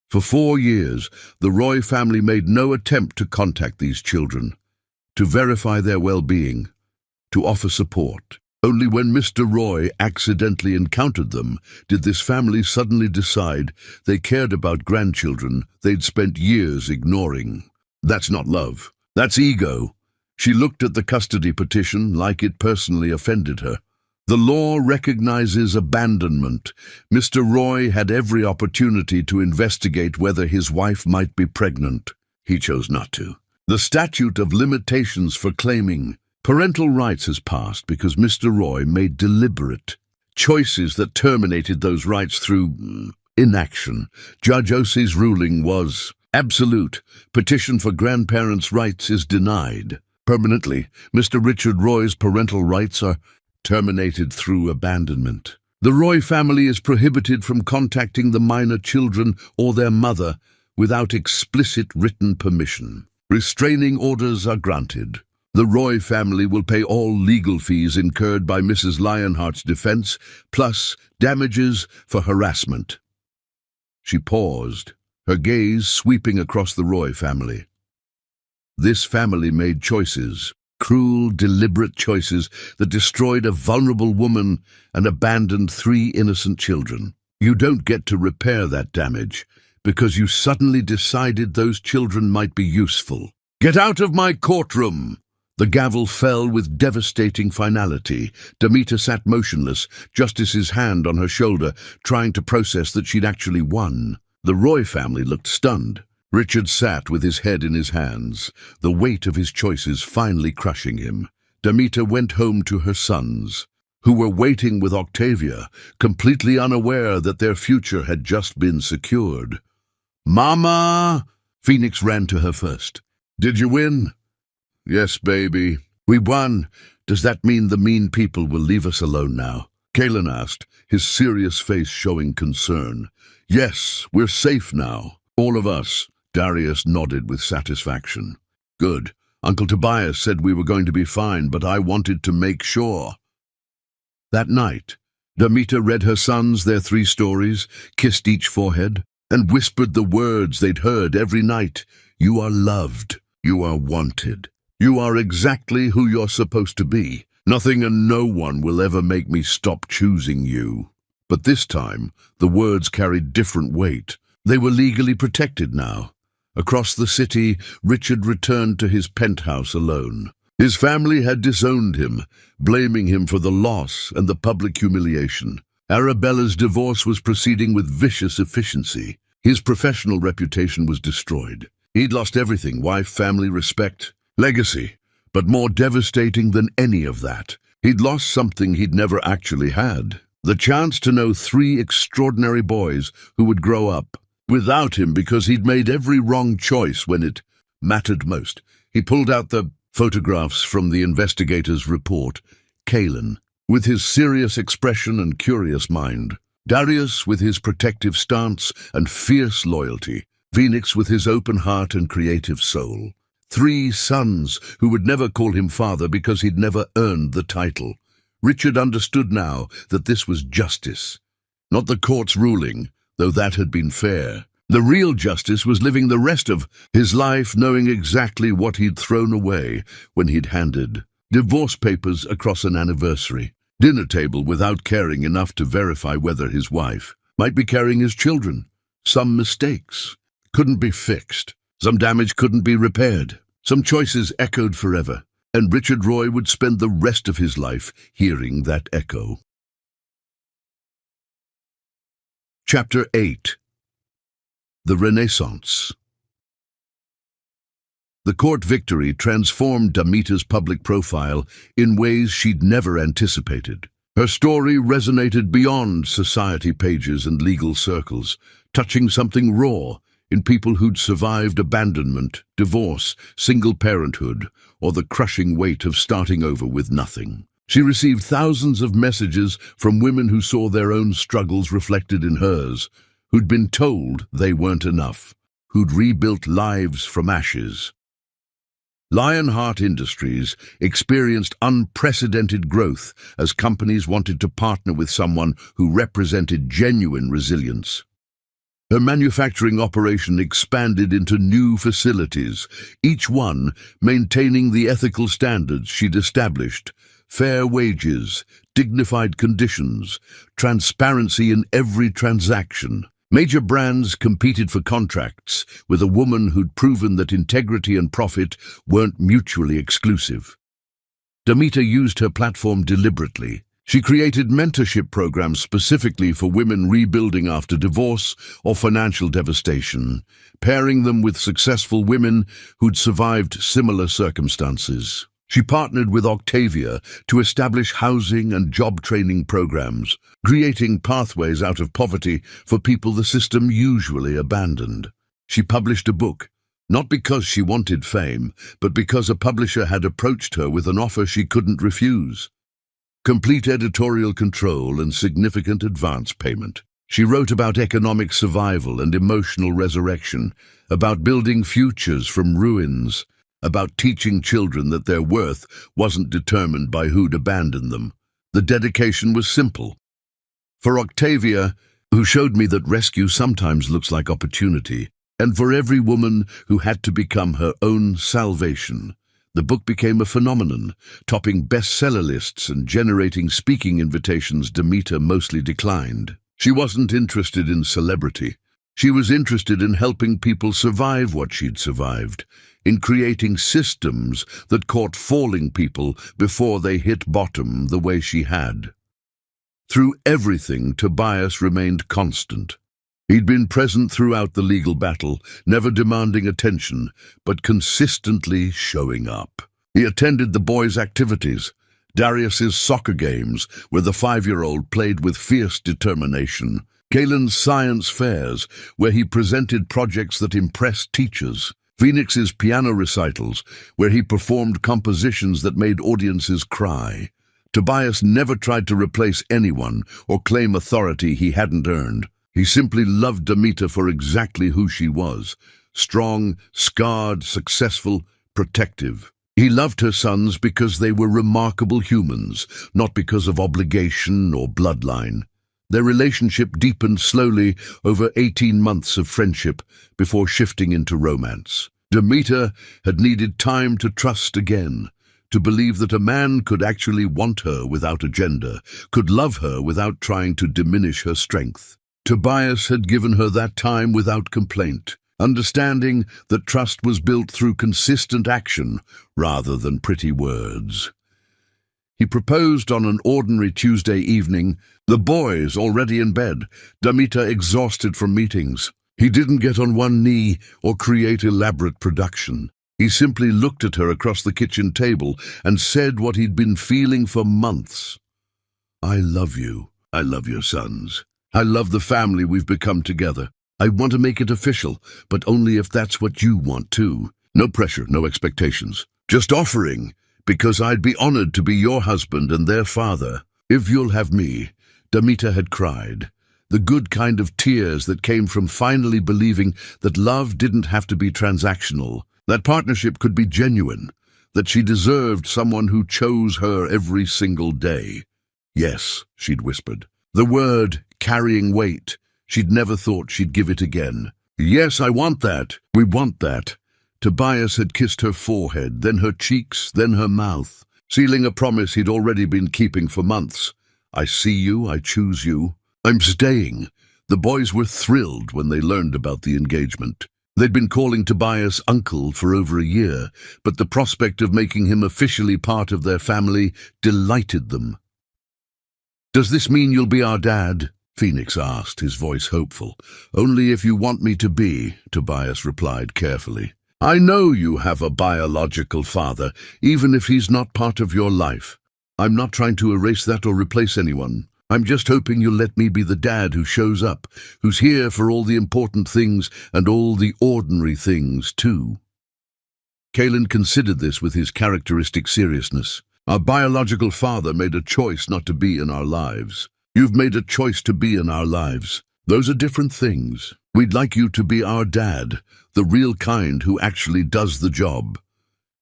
For 4 years, the Roy family made no attempt to contact these children, to verify their well-being, to offer support. Only when Mr. Roy accidentally encountered them did this family suddenly decide they cared about grandchildren they'd spent years ignoring. That's not love. That's ego. She looked at the custody petition like it personally offended her. The law recognizes abandonment. Mr. Roy had every opportunity to investigate whether his wife might be pregnant. He chose not to. The statute of limitations for claiming parental rights has passed because Mr. Roy made deliberate choices that terminated those rights through inaction. Judge Osei's ruling was absolute. Petition for grandparents' rights is denied. Permanently, Mr. Richard Roy's parental rights are terminated through abandonment. The Roy family is prohibited from contacting the minor children or their mother without explicit written permission. Restraining orders are granted. The Roy family will pay all legal fees incurred by Mrs. Lionheart's defense, plus damages for harassment. She paused, her gaze sweeping across the Roy family. This family made choices, cruel, deliberate choices that destroyed a vulnerable woman and abandoned 3 innocent children. You don't get to repair that damage because you suddenly decided those children might be useful. Get out of my courtroom! The gavel fell with devastating finality. Demeter sat motionless, Justice's hand on her shoulder, trying to process that she'd actually won. The Roy family looked stunned. Richard sat with his head in his hands, the weight of his choices finally crushing him. Demeter went home to her sons, who were waiting with Octavia, completely unaware that their future had just been secured. "Mama!" Phoenix ran to her first. "Did you win?" "Yes, baby. We won. Does that mean the mean people will leave us alone now?" Kalen asked, his serious face showing concern. "Yes, we're safe now. All of us." Darius nodded with satisfaction. "Good. Uncle Tobias said we were going to be fine, but I wanted to make sure." That night, Demeter read her sons their 3 stories, kissed each forehead, and whispered the words they'd heard every night. "You are loved. You are wanted. You are exactly who you're supposed to be. Nothing and no one will ever make me stop choosing you." But this time, the words carried different weight. They were legally protected now. Across the city, Richard returned to his penthouse alone. His family had disowned him, blaming him for the loss and the public humiliation. Arabella's divorce was proceeding with vicious efficiency. His professional reputation was destroyed. He'd lost everything: wife, family, respect, legacy. But more devastating than any of that, he'd lost something he'd never actually had. The chance to know 3 extraordinary boys who would grow up without him because he'd made every wrong choice when it mattered most. He pulled out the photographs from the investigator's report. Kalen, with his serious expression and curious mind. Darius, with his protective stance and fierce loyalty. Phoenix, with his open heart and creative soul. 3 sons who would never call him father because he'd never earned the title. Richard understood now that this was justice. Not the court's ruling, though that had been fair. The real justice was living the rest of his life knowing exactly what he'd thrown away when he'd handed divorce papers across an anniversary dinner table without caring enough to verify whether his wife might be carrying his children. Some mistakes couldn't be fixed. Some damage couldn't be repaired. Some choices echoed forever, and Richard Roy would spend the rest of his life hearing that echo. Chapter 8. The Renaissance. The court victory transformed Demeter's public profile in ways she'd never anticipated. Her story resonated beyond society pages and legal circles, touching something raw in people who'd survived abandonment, divorce, single parenthood, or the crushing weight of starting over with nothing. She received thousands of messages from women who saw their own struggles reflected in hers, who'd been told they weren't enough, who'd rebuilt lives from ashes. Lionheart Industries experienced unprecedented growth as companies wanted to partner with someone who represented genuine resilience. Her manufacturing operation expanded into new facilities, each one maintaining the ethical standards she'd established: fair wages, dignified conditions, transparency in every transaction. Major brands competed for contracts with a woman who'd proven that integrity and profit weren't mutually exclusive. Demeter used her platform deliberately. She created mentorship programs specifically for women rebuilding after divorce or financial devastation, pairing them with successful women who'd survived similar circumstances. She partnered with Octavia to establish housing and job training programs, creating pathways out of poverty for people the system usually abandoned. She published a book, not because she wanted fame, but because a publisher had approached her with an offer she couldn't refuse: complete editorial control and significant advance payment. She wrote about economic survival and emotional resurrection, about building futures from ruins, about teaching children that their worth wasn't determined by who'd abandoned them. The dedication was simple. For Octavia, who showed me that rescue sometimes looks like opportunity, and for every woman who had to become her own salvation, the book became a phenomenon, topping bestseller lists and generating speaking invitations Demeter mostly declined. She wasn't interested in celebrity. She was interested in helping people survive what she'd survived, in creating systems that caught falling people before they hit bottom the way she had. Through everything, Tobias remained constant. He'd been present throughout the legal battle, never demanding attention, but consistently showing up. He attended the boys' activities, Darius's soccer games, where the 5-year-old played with fierce determination, Kalen's science fairs, where he presented projects that impressed teachers, Phoenix's piano recitals, where he performed compositions that made audiences cry. Tobias never tried to replace anyone or claim authority he hadn't earned. He simply loved Demeter for exactly who she was: strong, scarred, successful, protective. He loved her sons because they were remarkable humans, not because of obligation or bloodline. Their relationship deepened slowly over 18 months of friendship before shifting into romance. Demeter had needed time to trust again, to believe that a man could actually want her without agenda, could love her without trying to diminish her strength. Tobias had given her that time without complaint, understanding that trust was built through consistent action rather than pretty words. He proposed on an ordinary Tuesday evening, the boys already in bed, Demeter exhausted from meetings. He didn't get on one knee or create elaborate production. He simply looked at her across the kitchen table and said what he'd been feeling for months. "I love you. I love your sons. I love the family we've become together. I want to make it official, but only if that's what you want too. No pressure, no expectations. Just offering, because I'd be honored to be your husband and their father. If you'll have me." Demeter had cried, the good kind of tears that came from finally believing that love didn't have to be transactional, that partnership could be genuine, that she deserved someone who chose her every single day. "Yes," she'd whispered. The word carrying weight. She'd never thought she'd give it again. "Yes, I want that. We want that." Tobias had kissed her forehead, then her cheeks, then her mouth, sealing a promise he'd already been keeping for months. "I see you, I choose you. I'm staying." The boys were thrilled when they learned about the engagement. They'd been calling Tobias uncle for over a year, but the prospect of making him officially part of their family delighted them. "Does this mean you'll be our dad?" Phoenix asked, his voice hopeful. "Only if you want me to be," Tobias replied carefully. "I know you have a biological father, even if he's not part of your life. I'm not trying to erase that or replace anyone. I'm just hoping you'll let me be the dad who shows up, who's here for all the important things and all the ordinary things, too." Kalen considered this with his characteristic seriousness. Our biological father made a choice not to be in our lives. You've made a choice to be in our lives. Those are different things. We'd like you to be our dad, the real kind who actually does the job."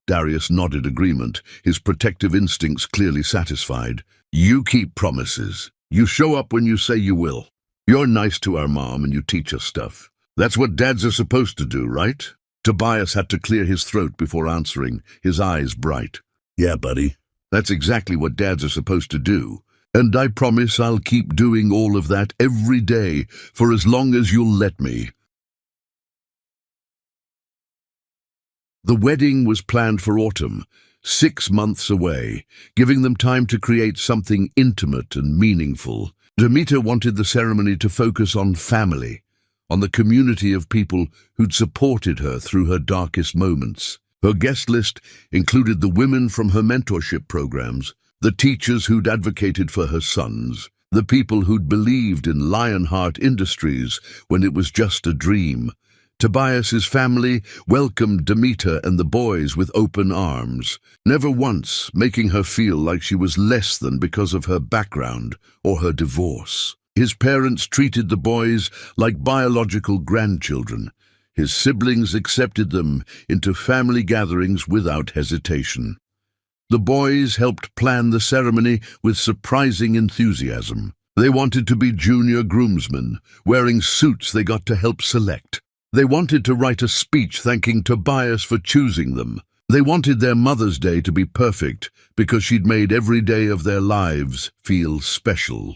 Darius nodded agreement, his protective instincts clearly satisfied. "You keep promises. You show up when you say you will. You're nice to our mom and you teach us stuff. That's what dads are supposed to do, right?" Tobias had to clear his throat before answering, his eyes bright. "Yeah, buddy. That's exactly what dads are supposed to do. And I promise I'll keep doing all of that every day for as long as you'll let me." The wedding was planned for autumn, 6 months away, giving them time to create something intimate and meaningful. Demeter wanted the ceremony to focus on family, on the community of people who'd supported her through her darkest moments. Her guest list included the women from her mentorship programs, the teachers who'd advocated for her sons, the people who'd believed in Lionheart Industries when it was just a dream. Tobias's family welcomed Demeter and the boys with open arms, never once making her feel like she was less than because of her background or her divorce. His parents treated the boys like biological grandchildren. His siblings accepted them into family gatherings without hesitation. The boys helped plan the ceremony with surprising enthusiasm. They wanted to be junior groomsmen, wearing suits they got to help select. They wanted to write a speech thanking Tobias for choosing them. They wanted their Mother's Day to be perfect because she'd made every day of their lives feel special.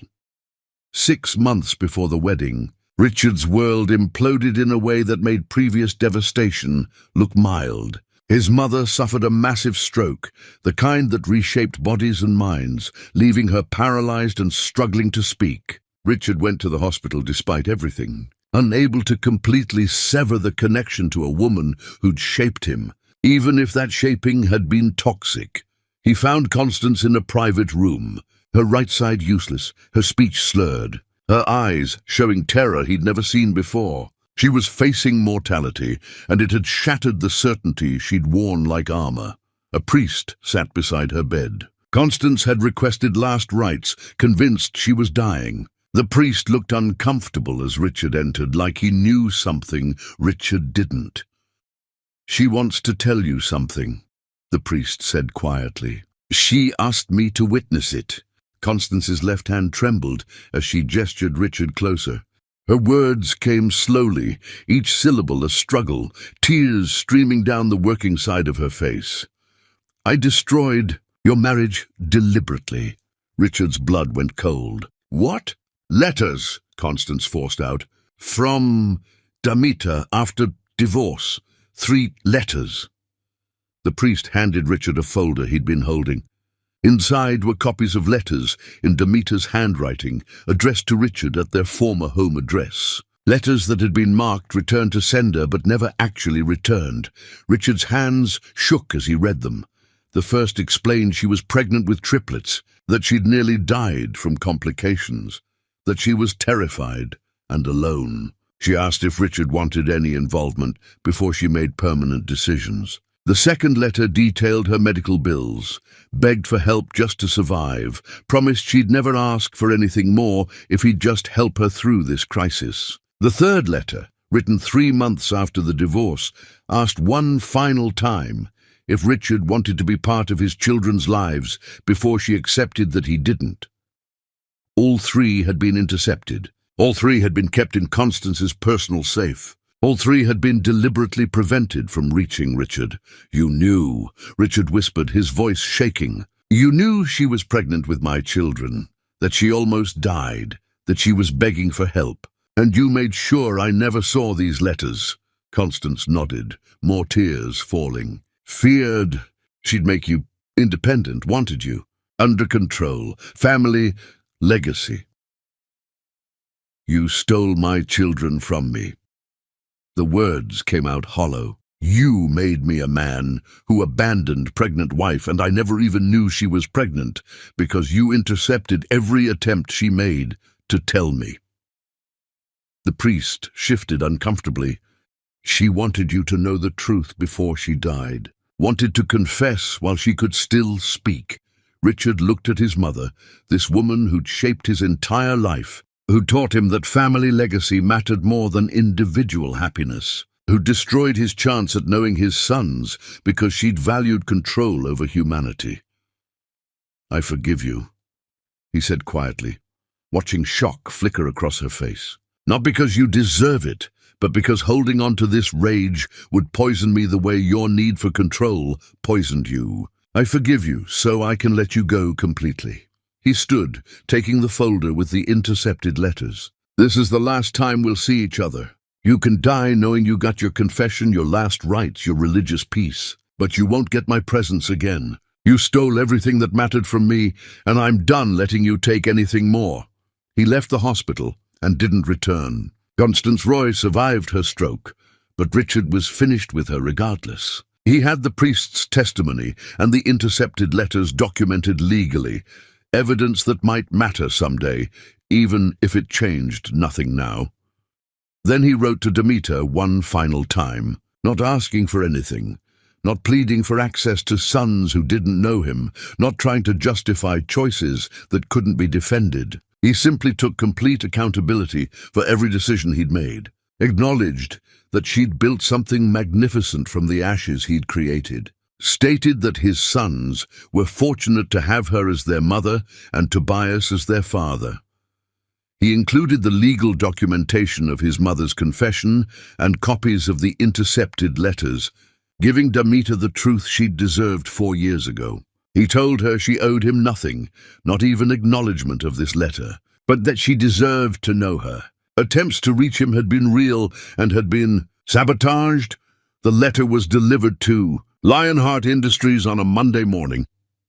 6 months before the wedding, Richard's world imploded in a way that made previous devastation look mild. His mother suffered a massive stroke, the kind that reshaped bodies and minds, leaving her paralyzed and struggling to speak. Richard went to the hospital despite everything, unable to completely sever the connection to a woman who'd shaped him, even if that shaping had been toxic. He found Constance in a private room, her right side useless, her speech slurred, her eyes showing terror he'd never seen before. She was facing mortality, and it had shattered the certainty she'd worn like armor. A priest sat beside her bed. Constance had requested last rites, convinced she was dying. The priest looked uncomfortable as Richard entered, like he knew something Richard didn't. "She wants to tell you something," the priest said quietly. "She asked me to witness it." Constance's left hand trembled as she gestured Richard closer. Her words came slowly, each syllable a struggle, tears streaming down the working side of her face. "I destroyed your marriage deliberately." Richard's blood went cold. "What?" "Letters," Constance forced out. "From Demeter after divorce. 3 letters." The priest handed Richard a folder he'd been holding. Inside were copies of letters in Demeter's handwriting, addressed to Richard at their former home address. Letters that had been marked returned to sender but never actually returned. Richard's hands shook as he read them. The first explained she was pregnant with triplets, that she'd nearly died from complications, that she was terrified and alone. She asked if Richard wanted any involvement before she made permanent decisions. The second letter detailed her medical bills, begged for help just to survive, promised she'd never ask for anything more if he'd just help her through this crisis. The third letter, written 3 months after the divorce, asked one final time if Richard wanted to be part of his children's lives before she accepted that he didn't. All 3 had been intercepted. All 3 had been kept in Constance's personal safe. All 3 had been deliberately prevented from reaching Richard. "You knew," Richard whispered, his voice shaking. "You knew she was pregnant with my children, that she almost died, that she was begging for help, and you made sure I never saw these letters." Constance nodded, more tears falling. "Feared she'd make you independent, wanted you under control, family, legacy. You stole my children from me." The words came out hollow. "You made me a man who abandoned pregnant wife, and I never even knew she was pregnant because you intercepted every attempt she made to tell me." The priest shifted uncomfortably. "She wanted you to know the truth before she died, wanted to confess while she could still speak. Richard looked at his mother, this woman who'd shaped his entire life, who taught him that family legacy mattered more than individual happiness, who destroyed his chance at knowing his sons because she'd valued control over humanity. "I forgive you," he said quietly, watching shock flicker across her face. "Not because you deserve it, but because holding on to this rage would poison me the way your need for control poisoned you. I forgive you so I can let you go completely." He stood, taking the folder with the intercepted letters. "This is the last time we'll see each other. You can die knowing you got your confession, your last rites, your religious peace, but you won't get my presence again. You stole everything that mattered from me, and I'm done letting you take anything more." He left the hospital and didn't return. Constance Roy survived her stroke, but Richard was finished with her regardless. He had the priest's testimony and the intercepted letters documented legally, evidence that might matter someday, even if it changed nothing now. Then he wrote to Demeter one final time, not asking for anything, not pleading for access to sons who didn't know him, not trying to justify choices that couldn't be defended. He simply took complete accountability for every decision he'd made, acknowledged that she'd built something magnificent from the ashes he'd created, stated that his sons were fortunate to have her as their mother and Tobias as their father. He included the legal documentation of his mother's confession and copies of the intercepted letters, giving Demeter the truth she'd deserved 4 years ago. He told her she owed him nothing, not even acknowledgement of this letter, but that she deserved to know her. Attempts to reach him had been real and had been sabotaged. The letter was delivered to Lionheart Industries on a Monday morning.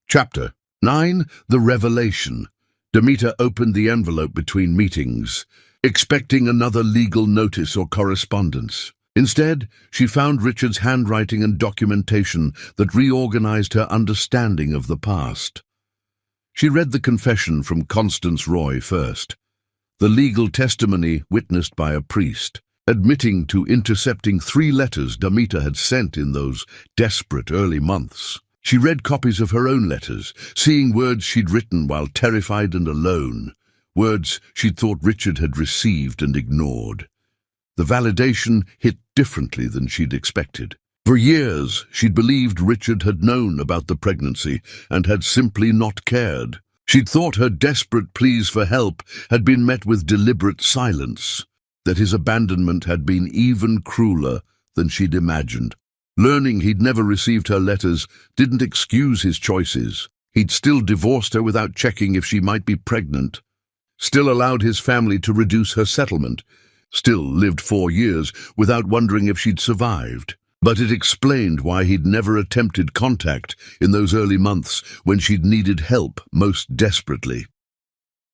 Chapter 9. The Revelation. Demeter opened the envelope between meetings, expecting another legal notice or correspondence. Instead, she found Richard's handwriting and documentation that reorganized her understanding of the past. She read the confession from Constance Roy first, the legal testimony witnessed by a priest, admitting to intercepting 3 letters Demeter had sent in those desperate early months. She read copies of her own letters, seeing words she'd written while terrified and alone, words she'd thought Richard had received and ignored. The validation hit differently than she'd expected. For years, she'd believed Richard had known about the pregnancy and had simply not cared. She'd thought her desperate pleas for help had been met with deliberate silence, that his abandonment had been even crueler than she'd imagined. Learning he'd never received her letters didn't excuse his choices. He'd still divorced her without checking if she might be pregnant, still allowed his family to reduce her settlement, still lived 4 years without wondering if she'd survived. But it explained why he'd never attempted contact in those early months when she'd needed help most desperately.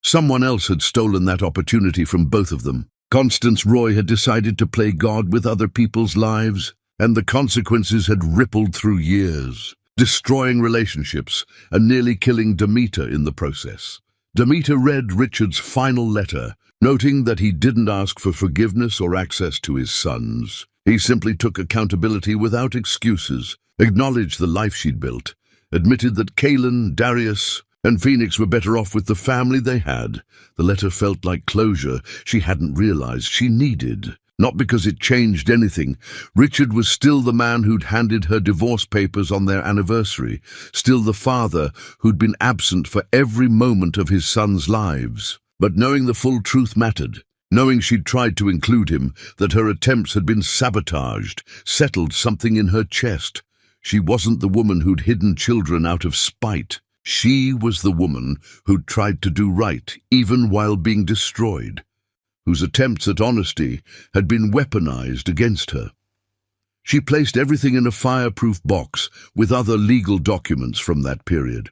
Someone else had stolen that opportunity from both of them. Constance Roy had decided to play God with other people's lives, and the consequences had rippled through years, destroying relationships and nearly killing Demeter in the process. Demeter read Richard's final letter, noting that he didn't ask for forgiveness or access to his sons. He simply took accountability without excuses, acknowledged the life she'd built, admitted that Kaelin, Darius, and Phoenix were better off with the family they had. The letter felt like closure she hadn't realized she needed. Not because it changed anything. Richard was still the man who'd handed her divorce papers on their anniversary, still the father who'd been absent for every moment of his sons' lives. But knowing the full truth mattered, knowing she'd tried to include him, that her attempts had been sabotaged, settled something in her chest. She wasn't the woman who'd hidden children out of spite. She was the woman who'd tried to do right, even while being destroyed, whose attempts at honesty had been weaponized against her. She placed everything in a fireproof box with other legal documents from that period.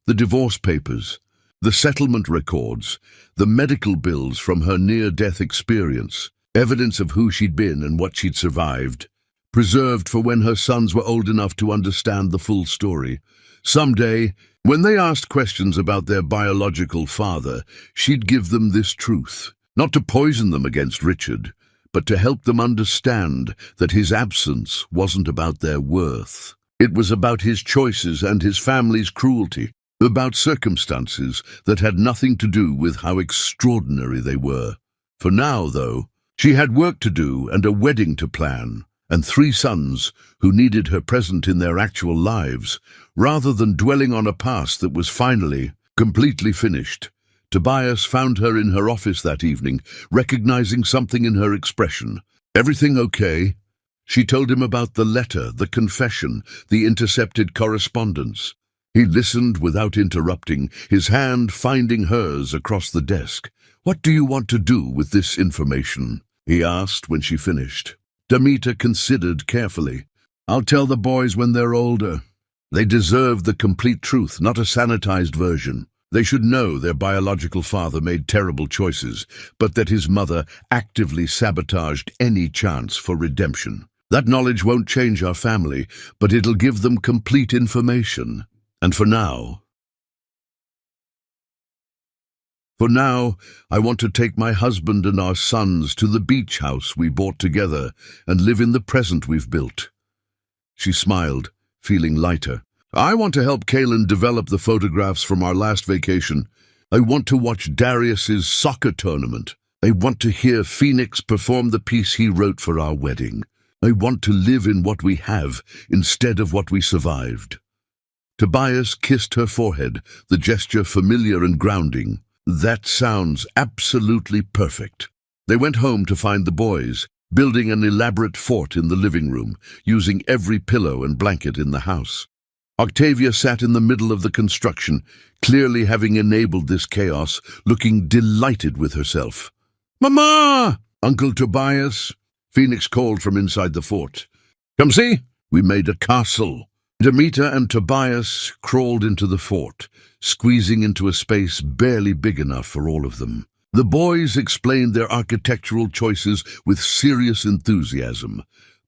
The divorce papers, the settlement records, the medical bills from her near-death experience, evidence of who she'd been and what she'd survived, preserved for when her sons were old enough to understand the full story. Someday, when they asked questions about their biological father, she'd give them this truth, not to poison them against Richard, but to help them understand that his absence wasn't about their worth. It was about his choices and his family's cruelty. about circumstances that had nothing to do with how extraordinary they were. For now, though, she had work to do and a wedding to plan, and 3 sons who needed her present in their actual lives, rather than dwelling on a past that was finally, completely finished. Tobias found her in her office that evening, recognizing something in her expression. "Everything okay?" She told him about the letter, the confession, the intercepted correspondence. He listened without interrupting, his hand finding hers across the desk. "What do you want to do with this information?" he asked when she finished. Demeter considered carefully. "I'll tell the boys when they're older. They deserve the complete truth, not a sanitized version. They should know their biological father made terrible choices, but that his mother actively sabotaged any chance for redemption. That knowledge won't change our family, but it'll give them complete information. And for now, I want to take my husband and our sons to the beach house we bought together and live in the present we've built." She smiled, feeling lighter. "I want to help Kaylin develop the photographs from our last vacation. I want to watch Darius's soccer tournament. I want to hear Phoenix perform the piece he wrote for our wedding. I want to live in what we have instead of what we survived." Tobias kissed her forehead, the gesture familiar and grounding. "That sounds absolutely perfect." They went home to find the boys, building an elaborate fort in the living room, using every pillow and blanket in the house. Octavia sat in the middle of the construction, clearly having enabled this chaos, looking delighted with herself. "Mama! Uncle Tobias!" Phoenix called from inside the fort. "Come see, we made a castle." Demeter and Tobias crawled into the fort, squeezing into a space barely big enough for all of them. The boys explained their architectural choices with serious enthusiasm,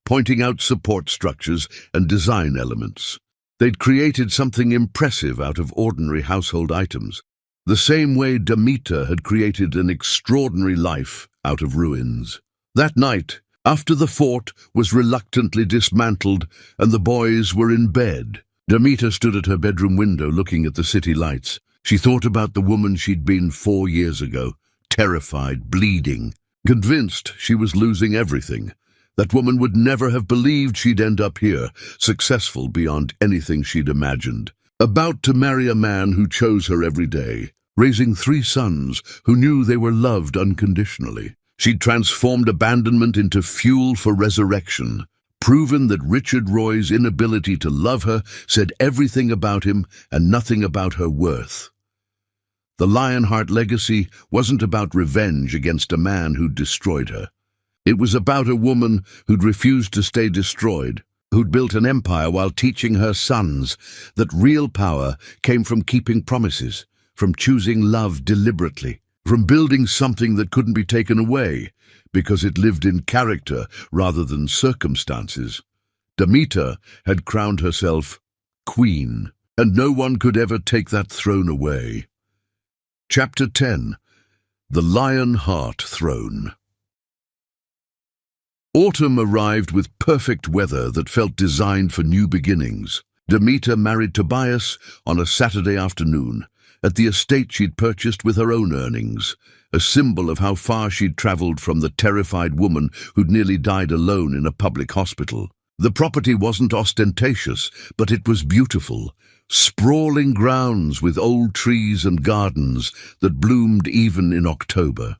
pointing out support structures and design elements. They'd created something impressive out of ordinary household items, the same way Demeter had created an extraordinary life out of ruins. That night, after the fort was reluctantly dismantled and the boys were in bed, Demeter stood at her bedroom window looking at the city lights. She thought about the woman she'd been 4 years ago, terrified, bleeding, convinced she was losing everything. That woman would never have believed she'd end up here, successful beyond anything she'd imagined, about to marry a man who chose her every day, raising 3 sons who knew they were loved unconditionally. She'd transformed abandonment into fuel for resurrection, proven that Richard Roy's inability to love her said everything about him and nothing about her worth. The Lionheart legacy wasn't about revenge against a man who'd destroyed her. It was about a woman who'd refused to stay destroyed, who'd built an empire while teaching her sons that real power came from keeping promises, from choosing love deliberately, from building something that couldn't be taken away because it lived in character rather than circumstances. Demeter had crowned herself queen, and no one could ever take that throne away. Chapter 10. The Lionheart Throne. Autumn arrived with perfect weather that felt designed for new beginnings. Demeter married Tobias on a Saturday afternoon, at the estate she'd purchased with her own earnings, a symbol of how far she'd traveled from the terrified woman who'd nearly died alone in a public hospital. The property wasn't ostentatious, but it was beautiful. Sprawling grounds with old trees and gardens that bloomed even in October.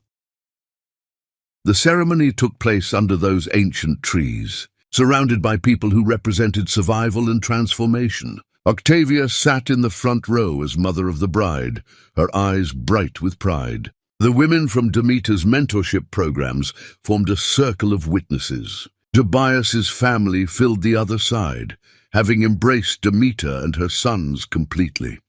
The ceremony took place under those ancient trees, surrounded by people who represented survival and transformation. Octavia sat in the front row as mother of the bride, her eyes bright with pride. The women from Demeter's mentorship programs formed a circle of witnesses. Tobias's family filled the other side, having embraced Demeter and her sons completely.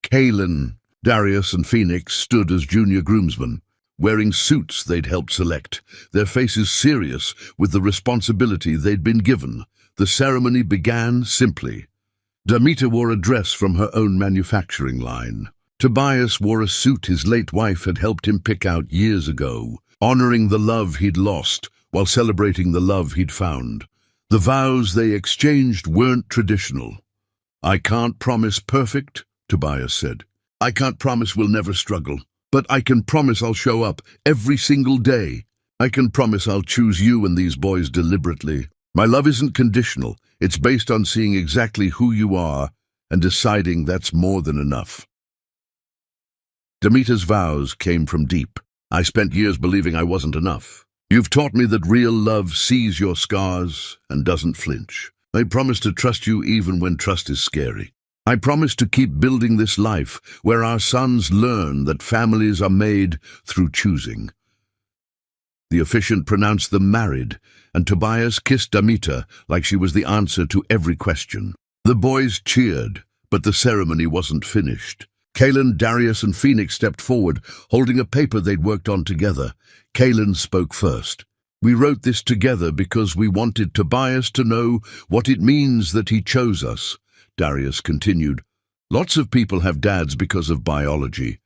Kaylin, Darius and Phoenix stood as junior groomsmen, wearing suits they'd helped select, their faces serious with the responsibility they'd been given. The ceremony began simply. Demeter wore a dress from her own manufacturing line. Tobias wore a suit his late wife had helped him pick out years ago, honoring the love he'd lost while celebrating the love he'd found. The vows they exchanged weren't traditional. I can't promise perfect, Tobias said. I can't promise we'll never struggle, but I can promise I'll show up every single day. I can promise I'll choose you and these boys deliberately. My love isn't conditional. It's based on seeing exactly who you are and deciding that's more than enough. Demeter's vows came from deep. I spent years believing I wasn't enough. You've taught me that real love sees your scars and doesn't flinch. I promise to trust you even when trust is scary. I promise to keep building this life where our sons learn that families are made through choosing. The officiant pronounced them married, and Tobias kissed Demeter like she was the answer to every question. The boys cheered, but the ceremony wasn't finished. Kaylin, Darius, and Phoenix stepped forward, holding a paper they'd worked on together. Kaylin spoke first. We wrote this together because we wanted Tobias to know what it means that he chose us. Darius continued. Lots of people have dads because of biology.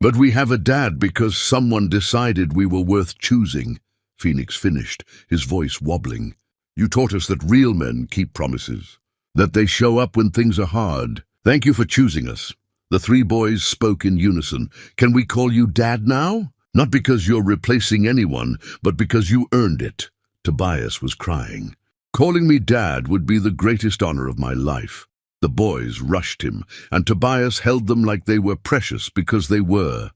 But we have a dad because someone decided we were worth choosing. Phoenix finished, his voice wobbling. You taught us that real men keep promises, that they show up when things are hard. Thank you for choosing us. The three boys spoke in unison. Can we call you Dad now? Not because you're replacing anyone, but because you earned it. Tobias was crying. Calling me Dad would be the greatest honor of my life. The boys rushed him, and Tobias held them like they were precious because they were.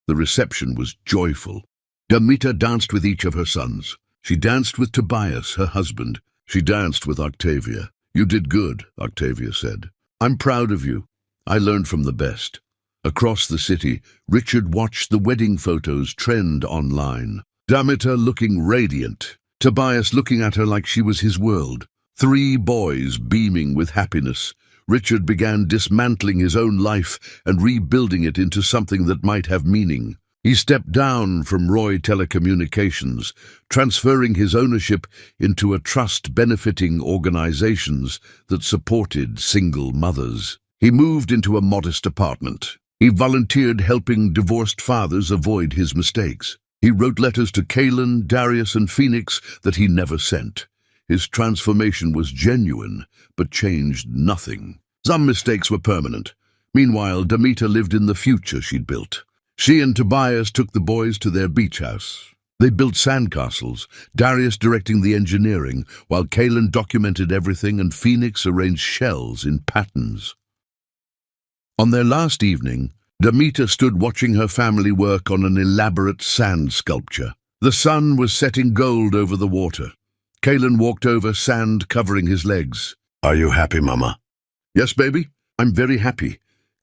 The reception was joyful. Demeter danced with each of her sons. She danced with Tobias, her husband. She danced with Octavia. You did good, Octavia said. I'm proud of you. I learned from the best. Across the city, Richard watched the wedding photos trend online. Demeter looking radiant. Tobias looking at her like she was his world. Three boys beaming with happiness. Richard began dismantling his own life and rebuilding it into something that might have meaning. He stepped down from Roy Telecommunications, transferring his ownership into a trust benefiting organizations that supported single mothers. He moved into a modest apartment. He volunteered helping divorced fathers avoid his mistakes. He wrote letters to Kaylin, Darius, and Phoenix that he never sent. His transformation was genuine, but changed nothing. Some mistakes were permanent. Meanwhile, Demeter lived in the future she'd built. She and Tobias took the boys to their beach house. They built sandcastles, Darius directing the engineering, while Kaylin documented everything and Phoenix arranged shells in patterns. On their last evening, Demeter stood watching her family work on an elaborate sand sculpture. The sun was setting gold over the water. Kaylin walked over, sand covering his legs. Are you happy, Mama? Yes, baby. I'm very happy.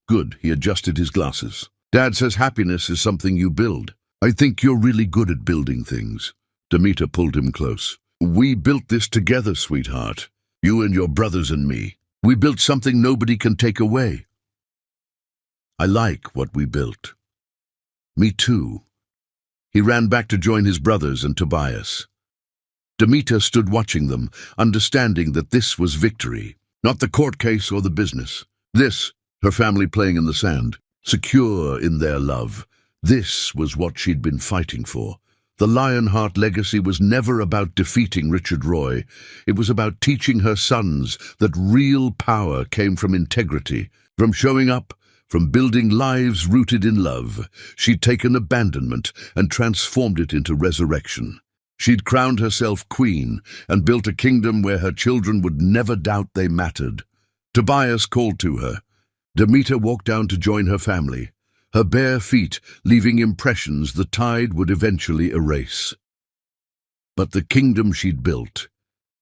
Good, he adjusted his glasses. Dad says happiness is something you build. I think you're really good at building things. Demeter pulled him close. We built this together, sweetheart. You and your brothers and me. We built something nobody can take away. I like what we built. Me too. He ran back to join his brothers and Tobias. Demeter stood watching them, understanding that this was victory, not the court case or the business. This, her family playing in the sand, secure in their love. This was what she'd been fighting for. The Lionheart legacy was never about defeating Richard Roy. It was about teaching her sons that real power came from integrity, from showing up, from building lives rooted in love. She'd taken abandonment and transformed it into resurrection. She'd crowned herself queen and built a kingdom where her children would never doubt they mattered. Tobias called to her. Demeter walked down to join her family, her bare feet leaving impressions the tide would eventually erase. But the kingdom she'd built,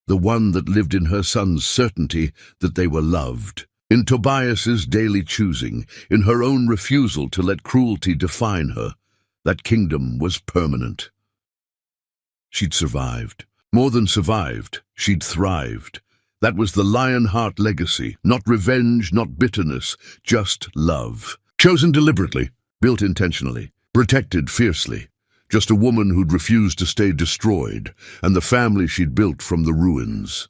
the one that lived in her sons' certainty that they were loved, in Tobias's daily choosing, in her own refusal to let cruelty define her, that kingdom was permanent. She'd survived. More than survived, she'd thrived. That was the Lionheart legacy, not revenge, not bitterness, just love. Chosen deliberately, built intentionally, protected fiercely. Just a woman who'd refused to stay destroyed, and the family she'd built from the ruins.